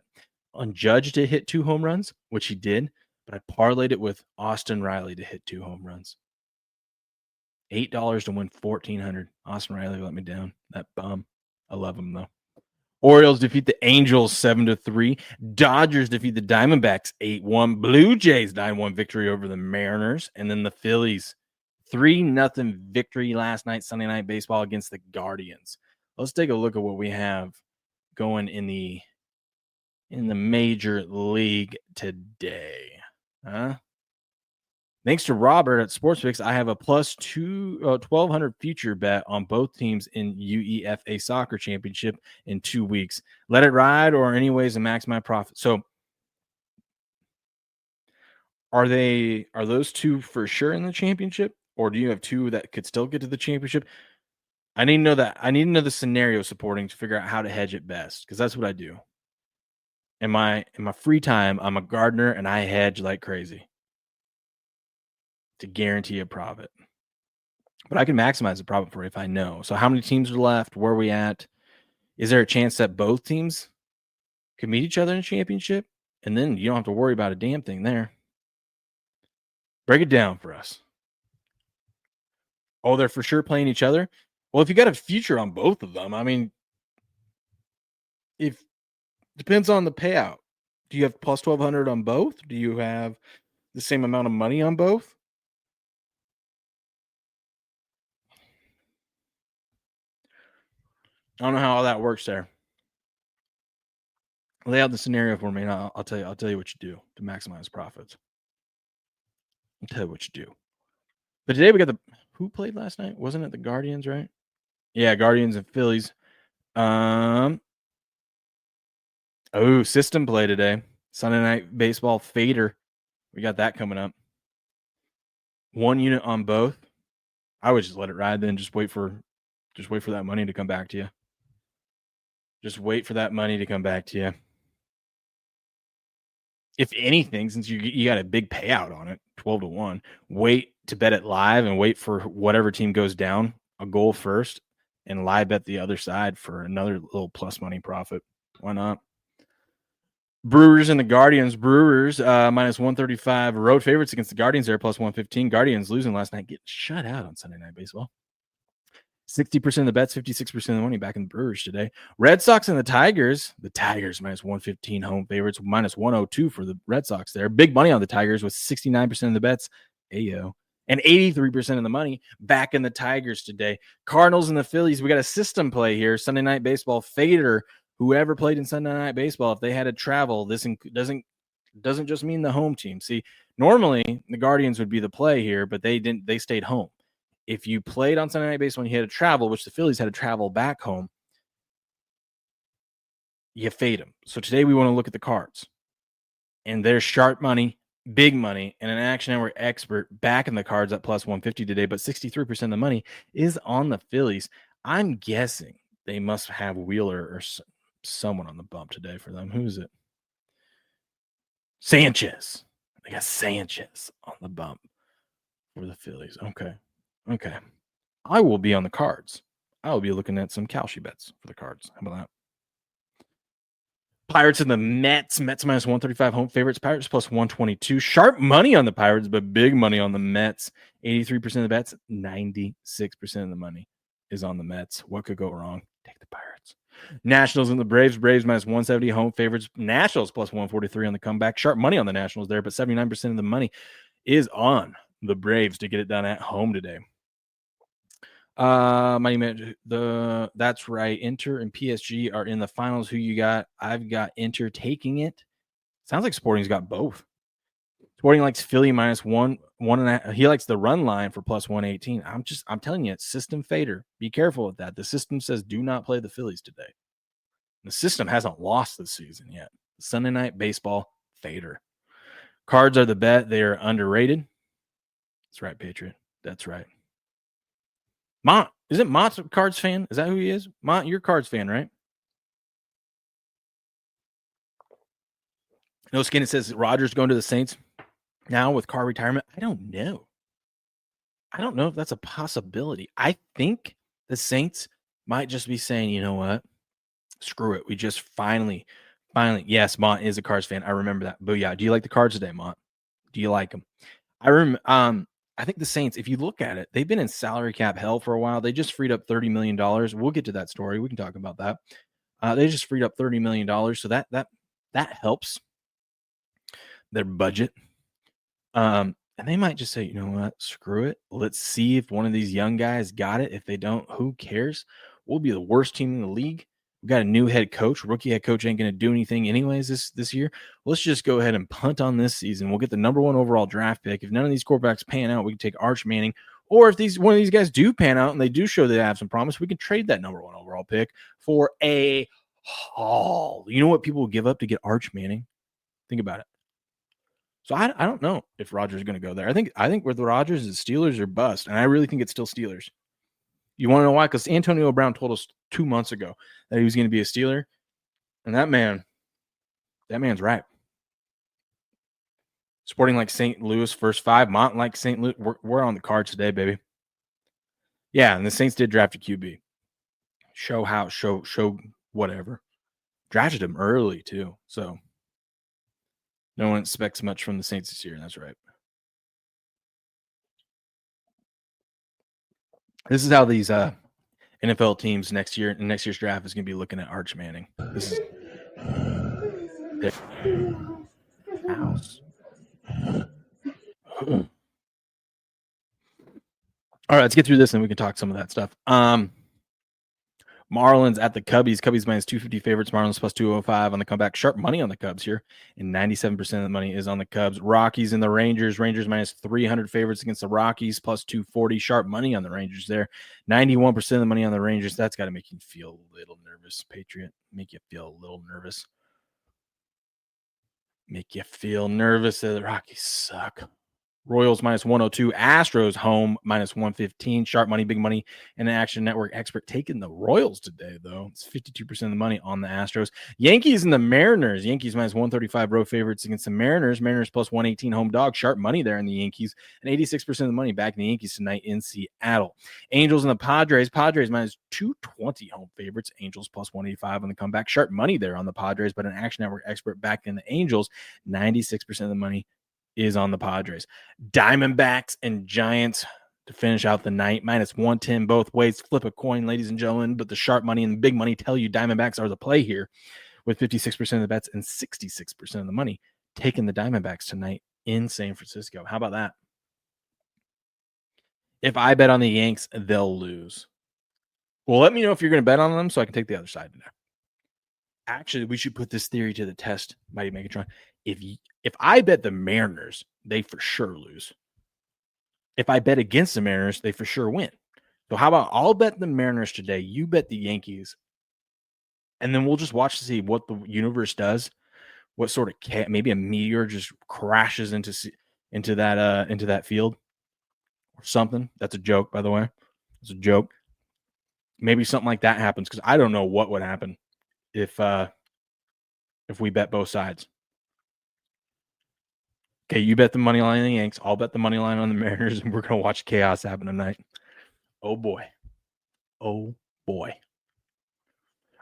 on Judge to hit 2 home runs, which he did, but I parlayed it with Austin Riley to hit 2 home runs. $8 to win $1,400. Austin Riley let me down. That bum. I love him though. Orioles defeat the Angels 7-3. Dodgers defeat the Diamondbacks 8-1. Blue Jays 9-1 victory over the Mariners. And then the Phillies 3-0 victory last night, Sunday Night Baseball against the Guardians. Let's take a look at what we have going in the Major League today. Thanks to Robert at SportsFix, I have a plus 1,200 future bet on both teams in UEFA Soccer Championship in 2 weeks. Let it ride or any ways to max my profit. So are those 2 for sure in the championship, or do you have 2 that could still get to the championship? I need to know that. I need to know the scenario supporting to figure out how to hedge it best, because that's what I do. In my free time, I'm a gardener and I hedge like crazy to guarantee a profit. But I can maximize the profit for you if I know. So how many teams are left? Where are we at? Is there a chance that both teams could meet each other in a championship? And then you don't have to worry about a damn thing there. Break it down for us. Oh, they're for sure playing each other? Well, if you got a future on both of them, I mean, if depends on the payout. Do you have plus 1,200 on both? Do you have the same amount of money on both? I don't know how all that works there. Lay out the scenario for me, and I'll tell you what you do to maximize profits. I'll tell you what you do. But today we got who played last night? Wasn't it the Guardians, right? Yeah, Guardians and Phillies. System play today. Sunday Night Baseball Fader. We got that coming up. 1 unit on both. I would just let it ride, then just wait for that money to come back to you. Just wait for that money to come back to you. if anything, since you got a big payout on it, 12-1, wait to bet it live and wait for whatever team goes down a goal first and live bet the other side for another little plus money profit. Why not? Brewers and the Guardians. Brewers minus 135 road favorites against the Guardians there, plus 115. Guardians losing last night, getting shut out on Sunday Night Baseball. 60% of the bets, 56% of the money back in the Brewers today. Red Sox and the Tigers. The Tigers minus 115 home favorites, minus 102 for the Red Sox there. Big money on the Tigers with 69% of the bets. Ayo. And 83% of the money back in the Tigers today. Cardinals and the Phillies. We got a system play here. Sunday Night Baseball fader. Whoever played in Sunday Night Baseball, if they had to travel, this doesn't just mean the home team. See, normally the Guardians would be the play here, but they didn't. They stayed home. If you played on Sunday Night Baseball and you had to travel, which the Phillies had to travel back home, you fade them. So today we want to look at the cards. And there's sharp money, big money, and an Action Network expert back in the cards at plus 150 today, but 63% of the money is on the Phillies. I'm guessing they must have Wheeler or someone on the bump today for them. Who is it? Sanchez. They got Sanchez on the bump for the Phillies. Okay. I will be on the cards. I will be looking at some Kalshi bets for the cards. How about that? Pirates and the Mets. Mets minus 135 home favorites. Pirates plus 122. Sharp money on the Pirates, but big money on the Mets. 83% of the bets. 96% of the money is on the Mets. What could go wrong? Take the Pirates. Nationals and the Braves. Braves minus 170 home favorites. Nationals plus 143 on the comeback. Sharp money on the Nationals there, but 79% of the money is on the Braves to get it done at home today. That's right. Inter and PSG are in the finals. Who you got? I've got Inter taking it. Sounds like Sporting's got both. Sporting likes Philly minus 1.5. He likes the run line for plus 118. I'm telling you, it's system fader. Be careful with that. The system says do not play the Phillies today. The system hasn't lost this season yet. Sunday Night Baseball fader. Cards are the bet. They are underrated. That's right, Patriot. That's right. Mont, isn't Mont a Cards fan? Is that who he is? Mont, you're a Cards fan, right? No Skin, it says Rodgers going to the Saints now with Carr retirement. I don't know if that's a possibility. I think the Saints might just be saying, you know what? Screw it. We just finally, yes, Mont is a Cards fan. I remember that. Booyah. Do you like the Cards today, Mont? Do you like them? I think the Saints, if you look at it, they've been in salary cap hell for a while. They just freed up $30 million. We'll get to that story. We can talk about that. They just freed up $30 million. So that helps their budget. And they might just say, you know what? Screw it. Let's see if one of these young guys got it. If they don't, who cares? We'll be the worst team in the league. We've got a new head coach. Rookie head coach ain't going to do anything anyways this year. Let's just go ahead and punt on this season. We'll get the number 1 overall draft pick. If none of these quarterbacks pan out, we can take Arch Manning. Or if one of these guys do pan out and they do show they have some promise, we can trade that number 1 overall pick for a haul. You know what people will give up to get Arch Manning? Think about it. So I don't know if Rodgers is going to go there. I think with the Rodgers, the Steelers are bust, and I really think it's still Steelers. You want to know why? Because Antonio Brown told us 2 months ago that he was going to be a Steeler, and that man's right. Sporting like St. Louis first 5, Mont like St. Louis. We're on the cards today, baby. Yeah, and the Saints did draft a QB. Show whatever. Drafted him early too, so no one expects much from the Saints this year. That's right. This is how these NFL teams next year's draft is going to be looking at Arch Manning. This is their house. All right, let's get through this and we can talk some of that stuff. Marlins at the Cubbies. Cubbies minus 250 favorites. Marlins plus 205 on the comeback. Sharp money on the Cubs here. And 97% of the money is on the Cubs. Rockies and the Rangers. Rangers minus 300 favorites against the Rockies. Plus 240. Sharp money on the Rangers there. 91% of the money on the Rangers. That's got to make you feel a little nervous, Patriot. Make you feel a little nervous. Make you feel nervous that the Rockies suck. Royals minus 102. Astros home minus 115. Sharp money, big money, and an Action Network expert taking the Royals today, though. It's 52% of the money on the Astros. Yankees and the Mariners. Yankees minus 135 road favorites against the Mariners. Mariners plus 118 home dog. Sharp money there in the Yankees. And 86% of the money back in the Yankees tonight in Seattle. Angels and the Padres. Padres minus 220 home favorites. Angels plus 185 on the comeback. Sharp money there on the Padres, but an Action Network expert back in the Angels. 96% of the money is on the Padres. Diamondbacks and Giants to finish out the night. Minus 110 both ways. Flip a coin, ladies and gentlemen. But the sharp money and the big money tell you Diamondbacks are the play here with 56% of the bets and 66% of the money taking the Diamondbacks tonight in San Francisco. How about that? If I bet on the Yanks, they'll lose. Well, let me know if you're going to bet on them so I can take the other side today. Actually, we should put this theory to the test, Mighty Megatron. If I bet the Mariners, they for sure lose. If I bet against the Mariners, they for sure win. So how about I'll bet the Mariners today, you bet the Yankees, and then we'll just watch to see what the universe does, what sort of maybe a meteor just crashes into that field or something. That's a joke, by the way. It's a joke. Maybe something like that happens because I don't know what would happen if we bet both sides. Okay, you bet the money line on the Yanks. I'll bet the money line on the Mariners, and we're going to watch chaos happen tonight. Oh, boy. Oh, boy.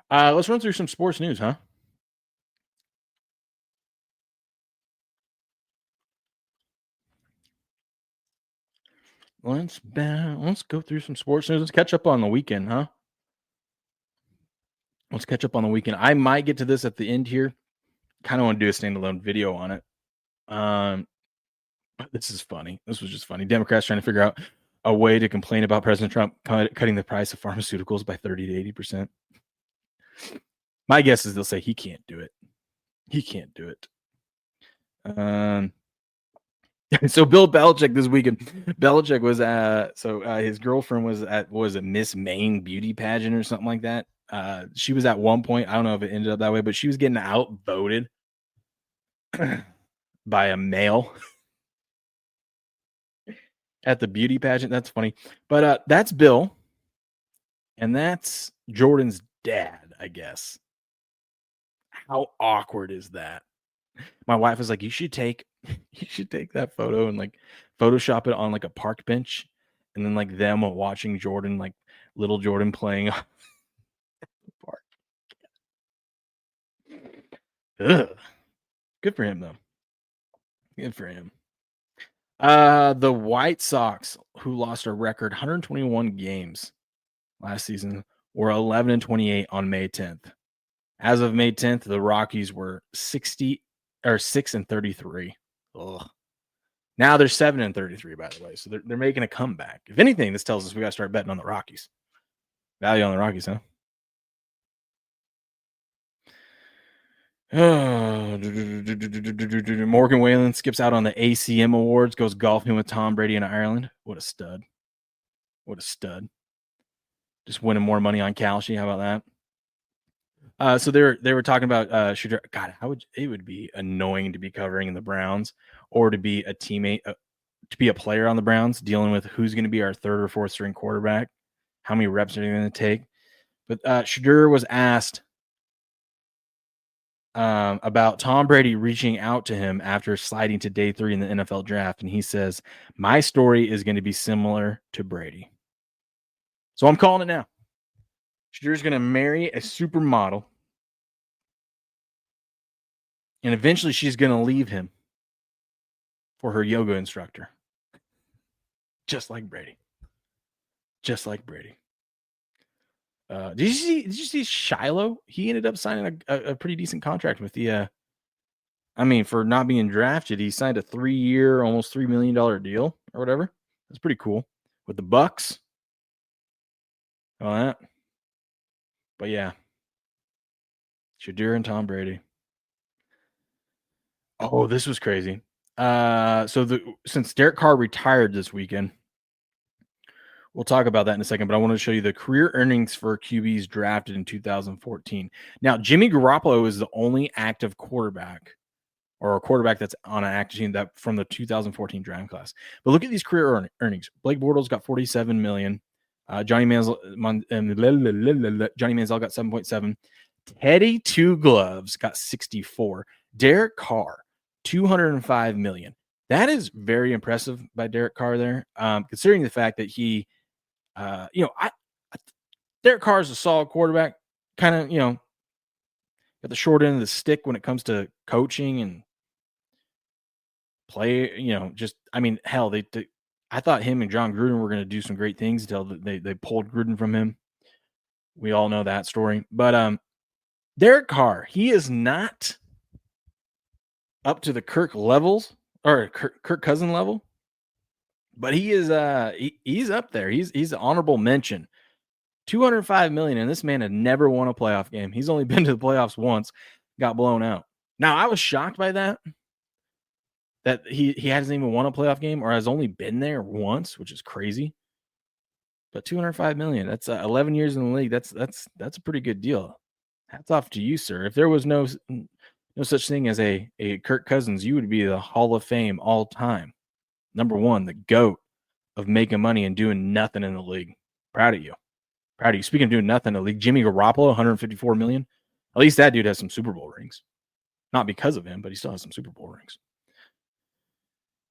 Let's run through some sports news, huh? Let's go through some sports news. Let's catch up on the weekend, huh? Let's catch up on the weekend. I might get to this at the end here. Kind of want to do a standalone video on it. This is funny. This was just funny. Democrats trying to figure out a way to complain about President Trump cutting the price of pharmaceuticals by 30 to 80%. My guess is they'll say he can't do it. He can't do it. So Bill Belichick this weekend. Belichick was his girlfriend was at Miss Maine beauty pageant or something like that. She was at one point. I don't know if it ended up that way, but she was getting outvoted by a male at the beauty pageant. That's funny. But that's Bill. And that's Jordan's dad, I guess. How awkward is that? My wife was like, you should take that photo and like Photoshop it on like a park bench and then like them watching Jordan, like little Jordan playing at the park. Ugh. Good for him though. Good for him. The White Sox, who lost a record 121 games last season, were 11-28 on May 10th. As of May 10th, the Rockies were 6-33. Ugh. Now they're 7-33, by the way. So they're making a comeback. If anything, this tells us we got to start betting on the Rockies. Value on the Rockies, huh? Morgan Whalen skips out on the ACM Awards, goes golfing with Tom Brady in Ireland. What a stud. What a stud. Just winning more money on Kalshi. How about that? So they were talking about shooter. God, it would be annoying to be covering the Browns or to be a teammate, to be a player on the Browns, dealing with who's going to be our third or fourth string quarterback, how many reps are they going to take. But Shadur was asked about Tom Brady reaching out to him after sliding to day 3 in the NFL draft, and he says, "My story is going to be similar to Brady." So I'm calling it now. Shadur's going to marry a supermodel, and eventually she's going to leave him for her yoga instructor. Just like Brady. Just like Brady. Did you see Shiloh? He ended up signing a pretty decent contract with the for not being drafted, he signed a 3-year, almost $3 million deal or whatever. That's pretty cool. With the Bucks. All that. But yeah. Shadur and Tom Brady. Oh, this was crazy. Since Derek Carr retired this weekend, we'll talk about that in a second, but I want to show you the career earnings for QBs drafted in 2014. Now, Jimmy Garoppolo is the only active quarterback or a quarterback that's on an active team that from the 2014 draft class. But look at these career earnings. Blake Bortles got $47 million. Johnny Manziel got 7.7. Teddy Two Gloves got 64. Derek Carr, $205 million. That is very impressive by Derek Carr there, considering the fact that he, Derek Carr is a solid quarterback, kind of, got the short end of the stick when it comes to coaching and play, hell, I thought him and John Gruden were going to do some great things until they pulled Gruden from him. We all know that story. But Derek Carr, he is not up to the Kirk Cousin level, but he is he's up there. He's an honorable mention. $205 million, and this man had never won a playoff game. He's only been to the playoffs once, got blown out. Now, I was shocked by that he hasn't even won a playoff game or has only been there once, which is crazy. But $205 million, that's 11 years in the league. That's a pretty good deal. Hats off to you, sir. If there was no such thing as a Kirk Cousins, you would be the Hall of Fame all time. Number one, the GOAT of making money and doing nothing in the league. Proud of you. Speaking of doing nothing in the league, Jimmy Garoppolo, $154 million. At least that dude has some Super Bowl rings. Not because of him, but he still has some Super Bowl rings.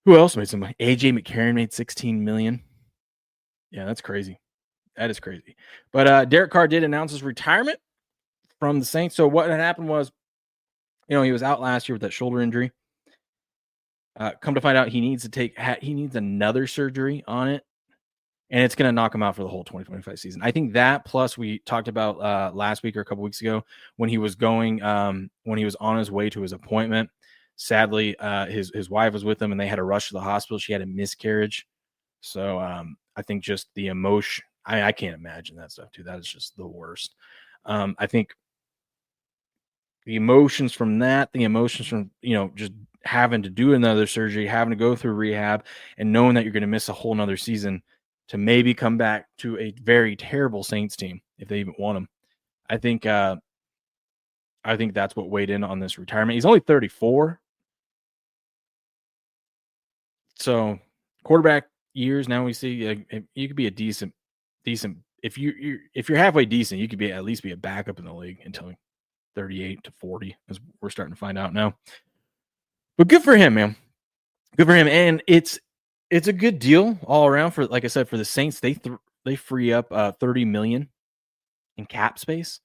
Who else made some money? AJ McCarron made $16 million. Yeah, that's crazy. That is crazy. But Derek Carr did announce his retirement from the Saints. So what had happened was, he was out last year with that shoulder injury. Come to find out, he needs another surgery on it, and it's going to knock him out for the whole 2025 season. I think that, plus we talked about last week or a couple weeks ago when he was on his way to his appointment. Sadly, his wife was with him, and they had to rush to the hospital. She had a miscarriage. So I think just the emotion, I can't imagine that stuff, too. That is just the worst. I think the emotions from that, just having to do another surgery, having to go through rehab, and knowing that you're going to miss a whole nother season to maybe come back to a very terrible Saints team if they even want him. I think that's what weighed in on this retirement. He's only 34. So quarterback years, now we see you could be a decent. If you're halfway decent, you could be at least be a backup in the league until 38 to 40, as we're starting to find out now. But good for him, man. Good for him, and it's a good deal all around for, like I said, for the Saints. They free up $30 million in cap space,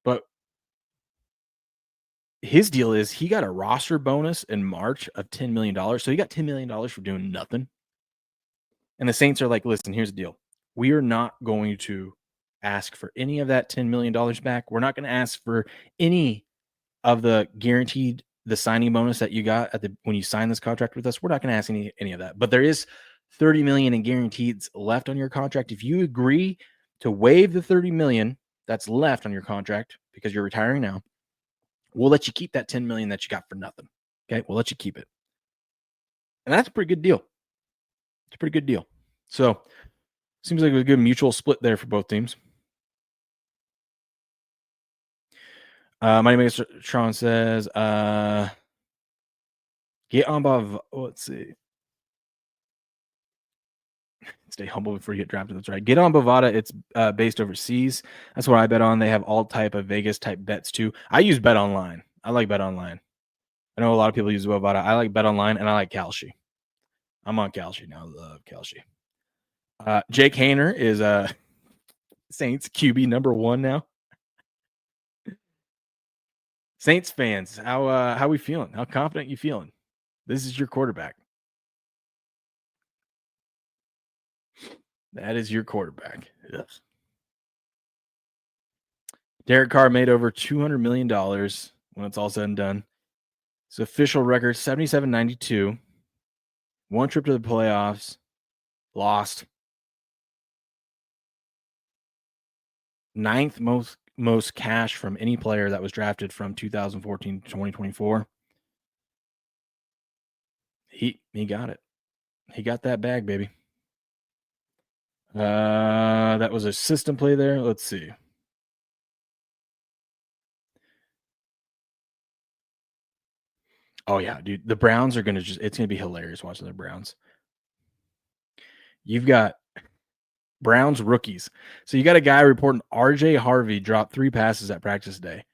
but his deal is he got a roster bonus in March of $10 million. So he got $10 million for doing nothing. And the Saints are like, listen, here's the deal. We are not going to ask for any of that $10 million back. We're not going to ask for any of the signing bonus that you got when you signed this contract with us. We're not going to ask any of that. But there is $30 million in guarantees left on your contract. If you agree to waive the $30 million that's left on your contract because you're retiring now, we'll let you keep that $10 million that you got for nothing. Okay, we'll let you keep it. And that's a pretty good deal. It's a pretty good deal. So, seems like a good mutual split there for both teams. My name is Sean says, get on by, let's see. Stay humble before you get drafted. That's right. Get on Bovada. It's based overseas. That's what I bet on. They have all type of Vegas type bets too. I use Bet Online. I like Bet Online. I know a lot of people use Bovada. I like Bet Online, and I like Kalshi. I'm on Kalshi now. I love Kalshi. Jake Haener is Saints QB number 1 now. Saints fans, how we feeling? How confident you feeling? This is your quarterback. That is your quarterback. Yes. Derek Carr made over $200 million when it's all said and done. His official record, 77-92. One trip to the playoffs. Lost. 9th most cash from any player that was drafted from 2014 to 2024. He got it. He got that bag, baby. That was a system play there. Let's see. Oh yeah, dude. The Browns are gonna it's gonna be hilarious watching the Browns. You've got Browns rookies. So you got a guy reporting RJ Harvey dropped 3 passes at practice day.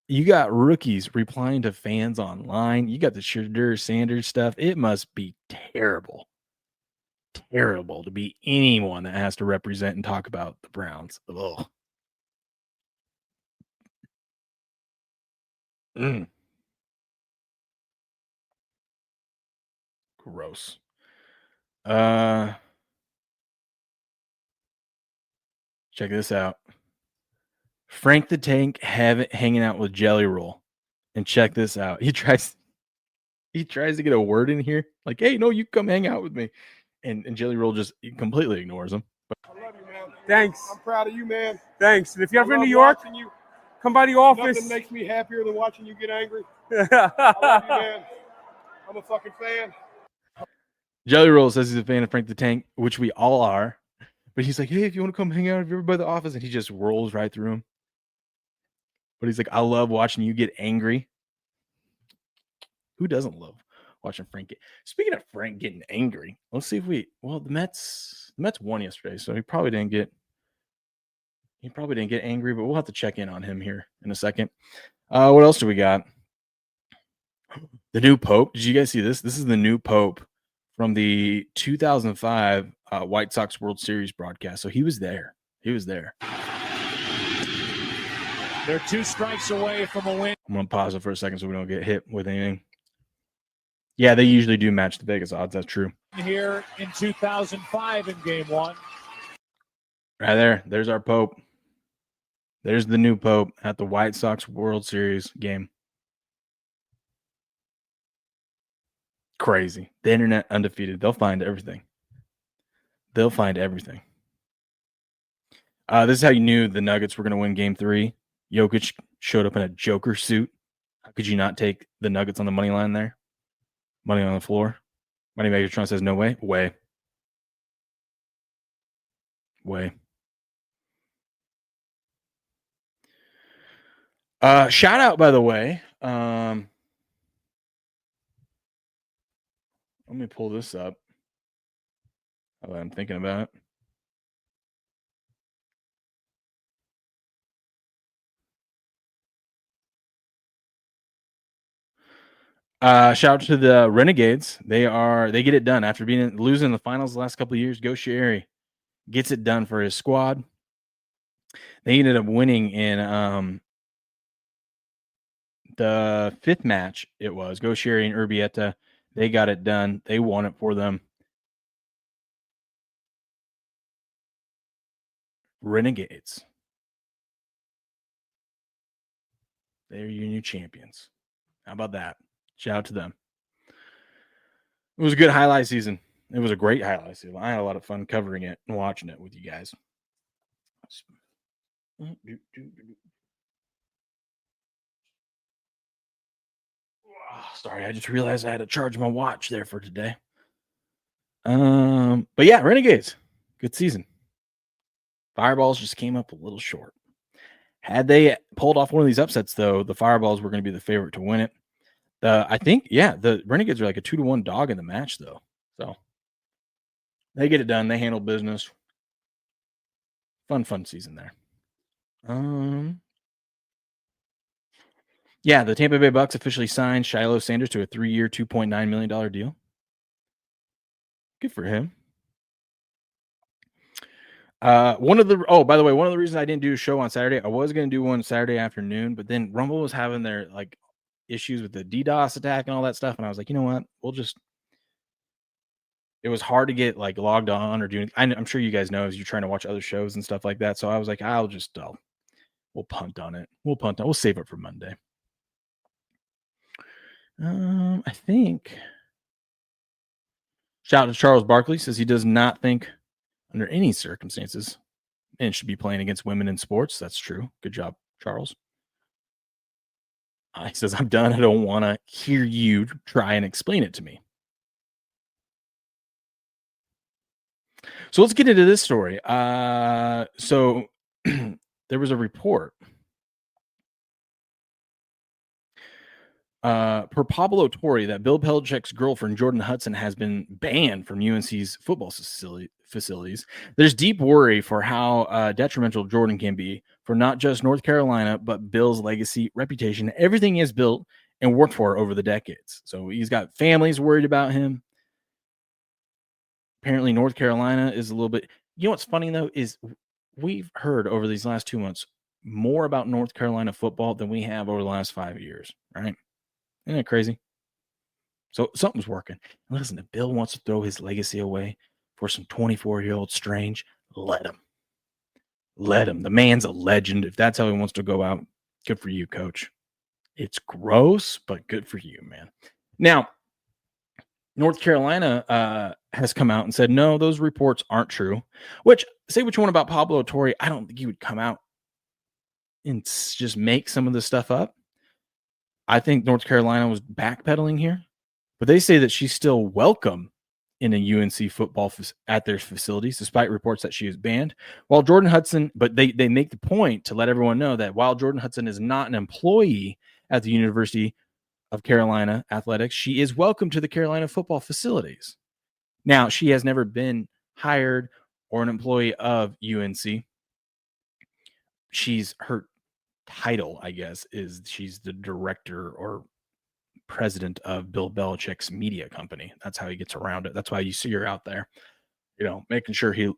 You got rookies replying to fans online. You got the Shadur Sanders stuff. It must be terrible. Terrible to be anyone that has to represent and talk about the Browns. Ugh. Gross. Check this out. Frank the Tank hanging out with Jelly Roll. And check this out. He tries to get a word in here. Like, hey, no, you come hang out with me. And Jelly Roll just completely ignores him. I love you, man. Thanks. I'm proud of you, man. Thanks. And if you're ever in New York, come by the office. Nothing makes me happier than watching you get angry. I love you, man. I'm a fucking fan. Jelly Roll says he's a fan of Frank the Tank, which we all are. But he's like, hey, if you want to come hang out, if you're by the office, and he just rolls right through him. But he's like, I love watching you get angry. Who doesn't love watching Frank get? Speaking of Frank getting angry, let's see if the Mets won yesterday, so he probably didn't get angry, but we'll have to check in on him here in a second. What else do we got? The new Pope. Did you guys see this? This is the new Pope from the 2005 White Sox World Series broadcast. So he was there. They're 2 strikes away from a win. I'm going to pause it for a second so we don't get hit with anything. Yeah, they usually do match the Vegas odds. That's true. Here in 2005 in Game 1. Right there. There's our Pope. There's the new Pope at the White Sox World Series game. Crazy. The internet undefeated. They'll find everything. This is how you knew the Nuggets were going to win Game 3. Jokic showed up in a Joker suit. How could you not take the Nuggets on the money line there? Money on the floor. Money Megatron says no way. Way. Shout out, by the way. Let me pull this up. I'm thinking about it. Shout out to the Renegades. They get it done after losing the finals the last couple of years. Go Sherry gets it done for his squad. They ended up winning in the 5th match. It was Go Sherry and Urbieta. They got it done. They won it for them. Renegades. They're your new champions. How about that? Shout out to them. It was a good highlight season. It was a great highlight season. I had a lot of fun covering it and watching it with you guys. Sorry, I just realized I had to charge my watch there for today. But yeah, Renegades. Good season. Fireballs just came up a little short. Had they pulled off one of these upsets, though, the Fireballs were going to be the favorite to win it. I think, the Renegades are like a 2-1 dog in the match, though. So they get it done. They handle business. Fun season there. The Tampa Bay Bucks officially signed Shiloh Sanders to a 3-year, $2.9 million deal. Good for him. By the way, one of the reasons I didn't do a show on Saturday, I was going to do one Saturday afternoon, but then Rumble was having their issues with the DDoS attack and all that stuff, and I was like, you know what? It was hard to get logged on or doing. I'm sure you guys know as you're trying to watch other shows and stuff like that. So I was like, we'll punt on it. We'll save it for Monday. I think. Shout out to Charles Barkley, says he does not think under any circumstances men should be playing against women in sports. That's true. Good job, Charles. He says, I'm done. I don't want to hear you try and explain it to me. So let's get into this story. So there was a report per Pablo Torre, that Bill Belichick's girlfriend, Jordan Hudson, has been banned from UNC's football facilities. There's deep worry for how detrimental Jordan can be for not just North Carolina, but Bill's legacy, reputation, everything he has built and worked for over the decades. So he's got families worried about him. Apparently, North Carolina is a little bit. You know what's funny, though, is we've heard over these last 2 months more about North Carolina football than we have over the last 5 years, right? Isn't that crazy? So something's working. Listen, if Bill wants to throw his legacy away for some 24-year-old strange, let him. Let him. The man's a legend. If that's how he wants to go out, good for you, coach. It's gross, but good for you, man. Now, North Carolina has come out and said, no, those reports aren't true, which, say what you want about Pablo Torre, I don't think he would come out and just make some of this stuff up. I think North Carolina was backpedaling here, but they say that she's still welcome in a UNC football at their facilities, despite reports that she is banned. While Jordan Hudson, but they make the point to let everyone know that while Jordan Hudson is not an employee at the University of Carolina Athletics, she is welcome to the Carolina football facilities. Now, she has never been hired or an employee of UNC. Her title, I guess, is she's the director or president of Bill Belichick's media company. That's how he gets around it. That's why you see her out there, making sure his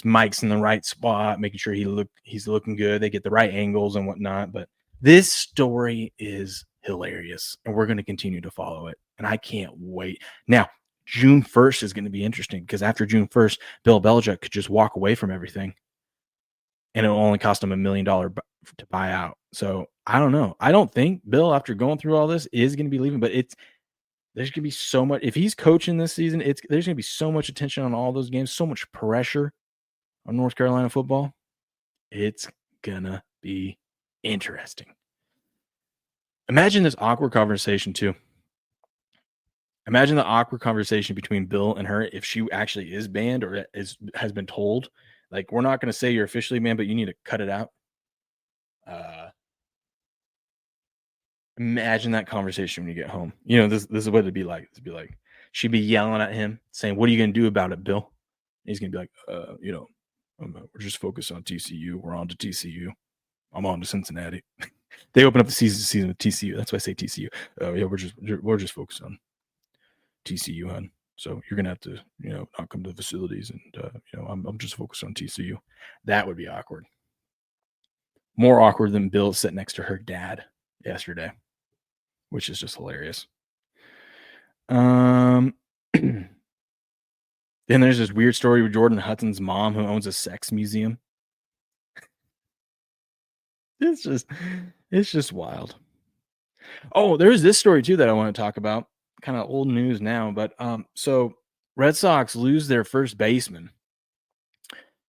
mic's in the right spot, making sure he's looking good. They get the right angles and whatnot. But this story is hilarious, and we're going to continue to follow it. And I can't wait. Now, June 1st is going to be interesting because after June 1st, Bill Belichick could just walk away from everything, and it'll only cost him $1 million to buy out. So I don't know. I don't think Bill, after going through all this, is going to be leaving, but there's going to be so much. If he's coaching this season, there's going to be so much attention on all those games, so much pressure on North Carolina football. It's going to be interesting. Imagine this awkward conversation too. Imagine the awkward conversation between Bill and her if she actually is banned or has been told, like, we're not going to say you're officially banned, but you need to cut it out. Imagine that conversation when you get home. This is what it'd be like. It'd be like she'd be yelling at him, saying, "What are you going to do about it, Bill?" And he's going to be like, we're just focused on TCU. We're on to TCU. I'm on to Cincinnati. They open up the season with TCU. That's why I say TCU. We're just focused on TCU, hon. So you're gonna have to, not come to the facilities, and I'm just focused on TCU. That would be awkward. More awkward than Bill sitting next to her dad yesterday, which is just hilarious. Then there's this weird story with Jordan Hudson's mom, who owns a sex museum. It's just wild. Oh, there's this story too that I want to talk about. Kind of old news now, but so Red Sox lose their first baseman,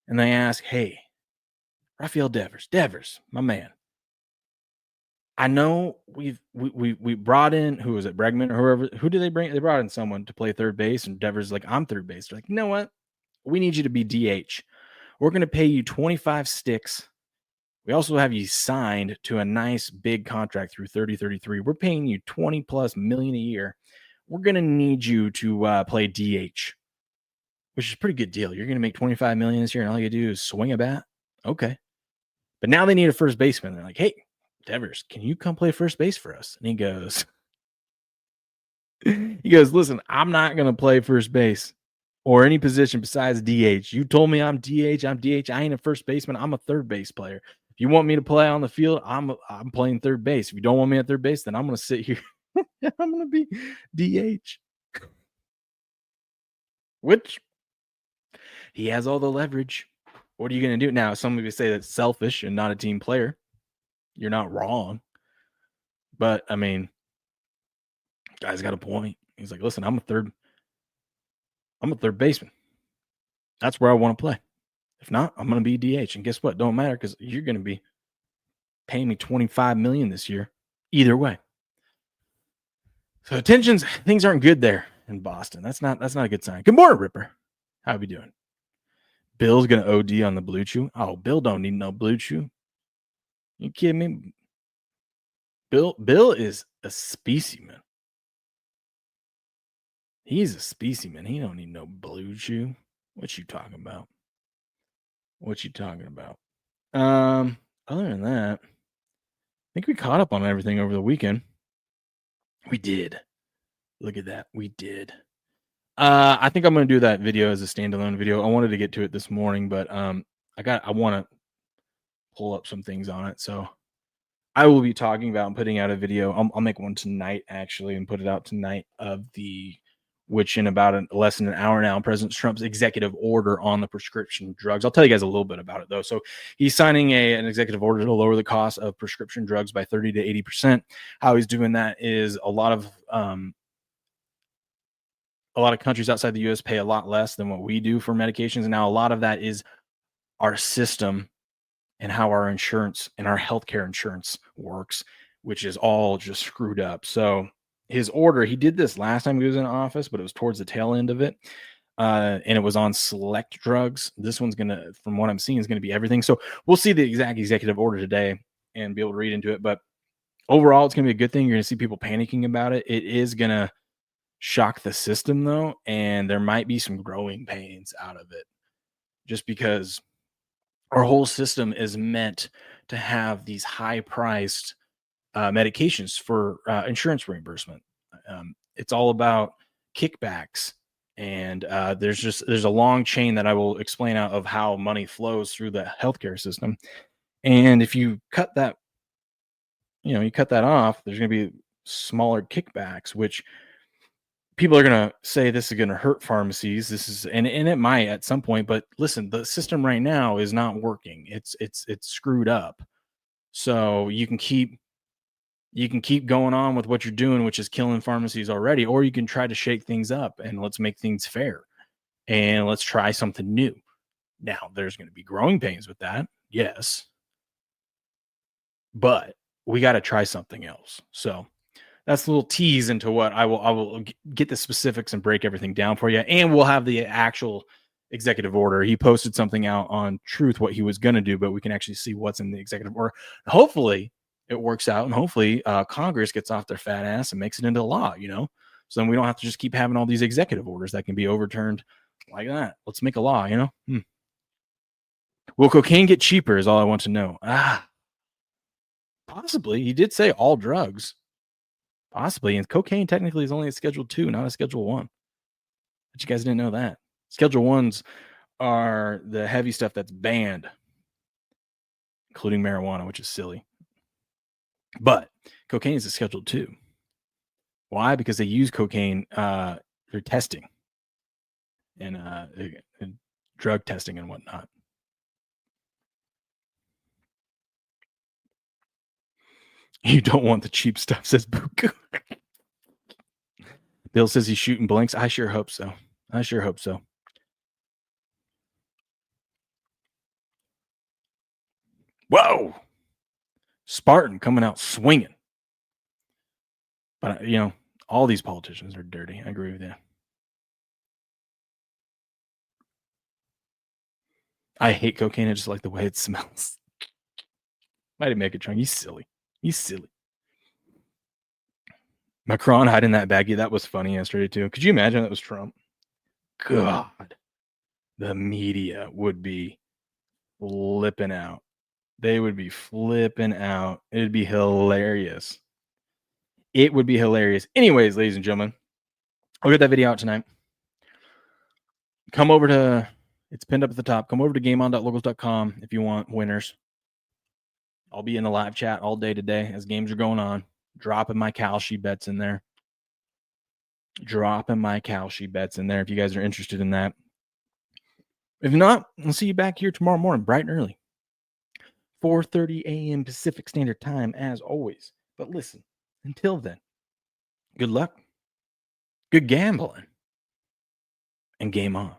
and they ask, "Hey, Rafael Devers, my man. I know we brought in, who was it, Bregman or whoever? Who did they bring? They brought in someone to play third base, and Devers is like, I'm third base. They're like, you know what? We need you to be DH. We're going to pay you 25 sticks. We also have you signed to a nice big contract through 30-33. We're paying you $20+ million a year. We're going to need you to play DH, which is a pretty good deal. You're going to make $25 million this year, and all you do is swing a bat. Okay. But now they need a first baseman. They're like, hey, Devers, can you come play first base for us? And he goes, listen, I'm not going to play first base or any position besides DH. You told me I'm DH. I'm DH. I ain't a first baseman. I'm a third base player. If you want me to play on the field, I'm playing third base. If you don't want me at third base, then I'm going to sit here. I'm going to be DH. Which he has all the leverage. What are you going to do? Now, some of you say that's selfish and not a team player. You're not wrong. But, I mean, guy's got a point. He's like, listen, I'm a third baseman. That's where I want to play. If not, I'm going to be DH. And guess what? Don't matter because you're going to be paying me $25 million this year. Either way. So things aren't good there in Boston. That's not a good sign. Good morning, Ripper. How we doing? Bill's going to OD on the Blue Chew. Oh, Bill don't need no Blue Chew. You kidding me? Bill is a specimen. He's a specimen. He don't need no blue chew. What you talking about? What you talking about? Other than that, I think we caught up on everything over the weekend. We did. Look at that. We did. I think I'm going to do that video as a standalone video. I wanted to get to it this morning, but I want to pull up some things on it. So I will be talking about and putting out a video. I'll make one tonight actually and put it out tonight which in about less than an hour now, President Trump's executive order on the prescription drugs. I'll tell you guys a little bit about it though. So he's signing an executive order to lower the cost of prescription drugs by 30 to 80%. How he's doing that is a lot of countries outside the U.S. pay a lot less than what we do for medications. And now a lot of that is our system and how our insurance and our healthcare insurance works, which is all just screwed up. So his order, he did this last time he was in office, but it was towards the tail end of it. And it was on select drugs. This one's going to, from what I'm seeing, is going to be everything. So we'll see the exact executive order today and be able to read into it. But overall, it's going to be a good thing. You're going to see people panicking about it. It is going to shock the system, though, and there might be some growing pains out of it just because our whole system is meant to have these high-priced medications for insurance reimbursement. It's all about kickbacks, and there's a long chain that I will explain out of how money flows through the healthcare system. And if you cut that, off, there's going to be smaller kickbacks, which people are going to say this is going to hurt pharmacies. And it might at some point, but listen, the system right now is not working. It's screwed up. So you can keep going on with what you're doing, which is killing pharmacies already, or you can try to shake things up and let's make things fair and let's try something new. Now there's going to be growing pains with that. Yes. But we got to try something else. So that's a little tease into what I will get the specifics and break everything down for you. And we'll have the actual executive order. He posted something out on Truth, what he was going to do, but we can actually see what's in the executive order. Hopefully it works out. And hopefully Congress gets off their fat ass and makes it into law, so then we don't have to just keep having all these executive orders that can be overturned like that. Let's make a law, Will cocaine get cheaper is all I want to know. Possibly. He did say all drugs. Possibly. And cocaine technically is only a Schedule 2, not a Schedule 1. But you guys didn't know that. Schedule 1s are the heavy stuff that's banned, including marijuana, which is silly. But cocaine is a Schedule 2. Why? Because they use cocaine for testing and drug testing and whatnot. You don't want the cheap stuff, says Buku. Bill says he's shooting blanks. I sure hope so. Whoa. Spartan coming out swinging. But, all these politicians are dirty. I agree with you. I hate cocaine. I just like the way it smells. Might make it drunk. He's silly. Macron hiding that baggie. That was funny yesterday, too. Could you imagine that was Trump? God. The media would be flipping out. They would be flipping out. It'd be hilarious. It would be hilarious. Anyways, ladies and gentlemen, I'll get that video out tonight. Come over to, it's pinned up at the top. Come over to gameon.locals.com if you want winners. I'll be in the live chat all day today as games are going on. Dropping my Kalshi bets in there. If you guys are interested in that. If not, we'll see you back here tomorrow morning, bright and early. 4:30 a.m. Pacific Standard Time, as always. But listen, until then, good luck, good gambling, and game on.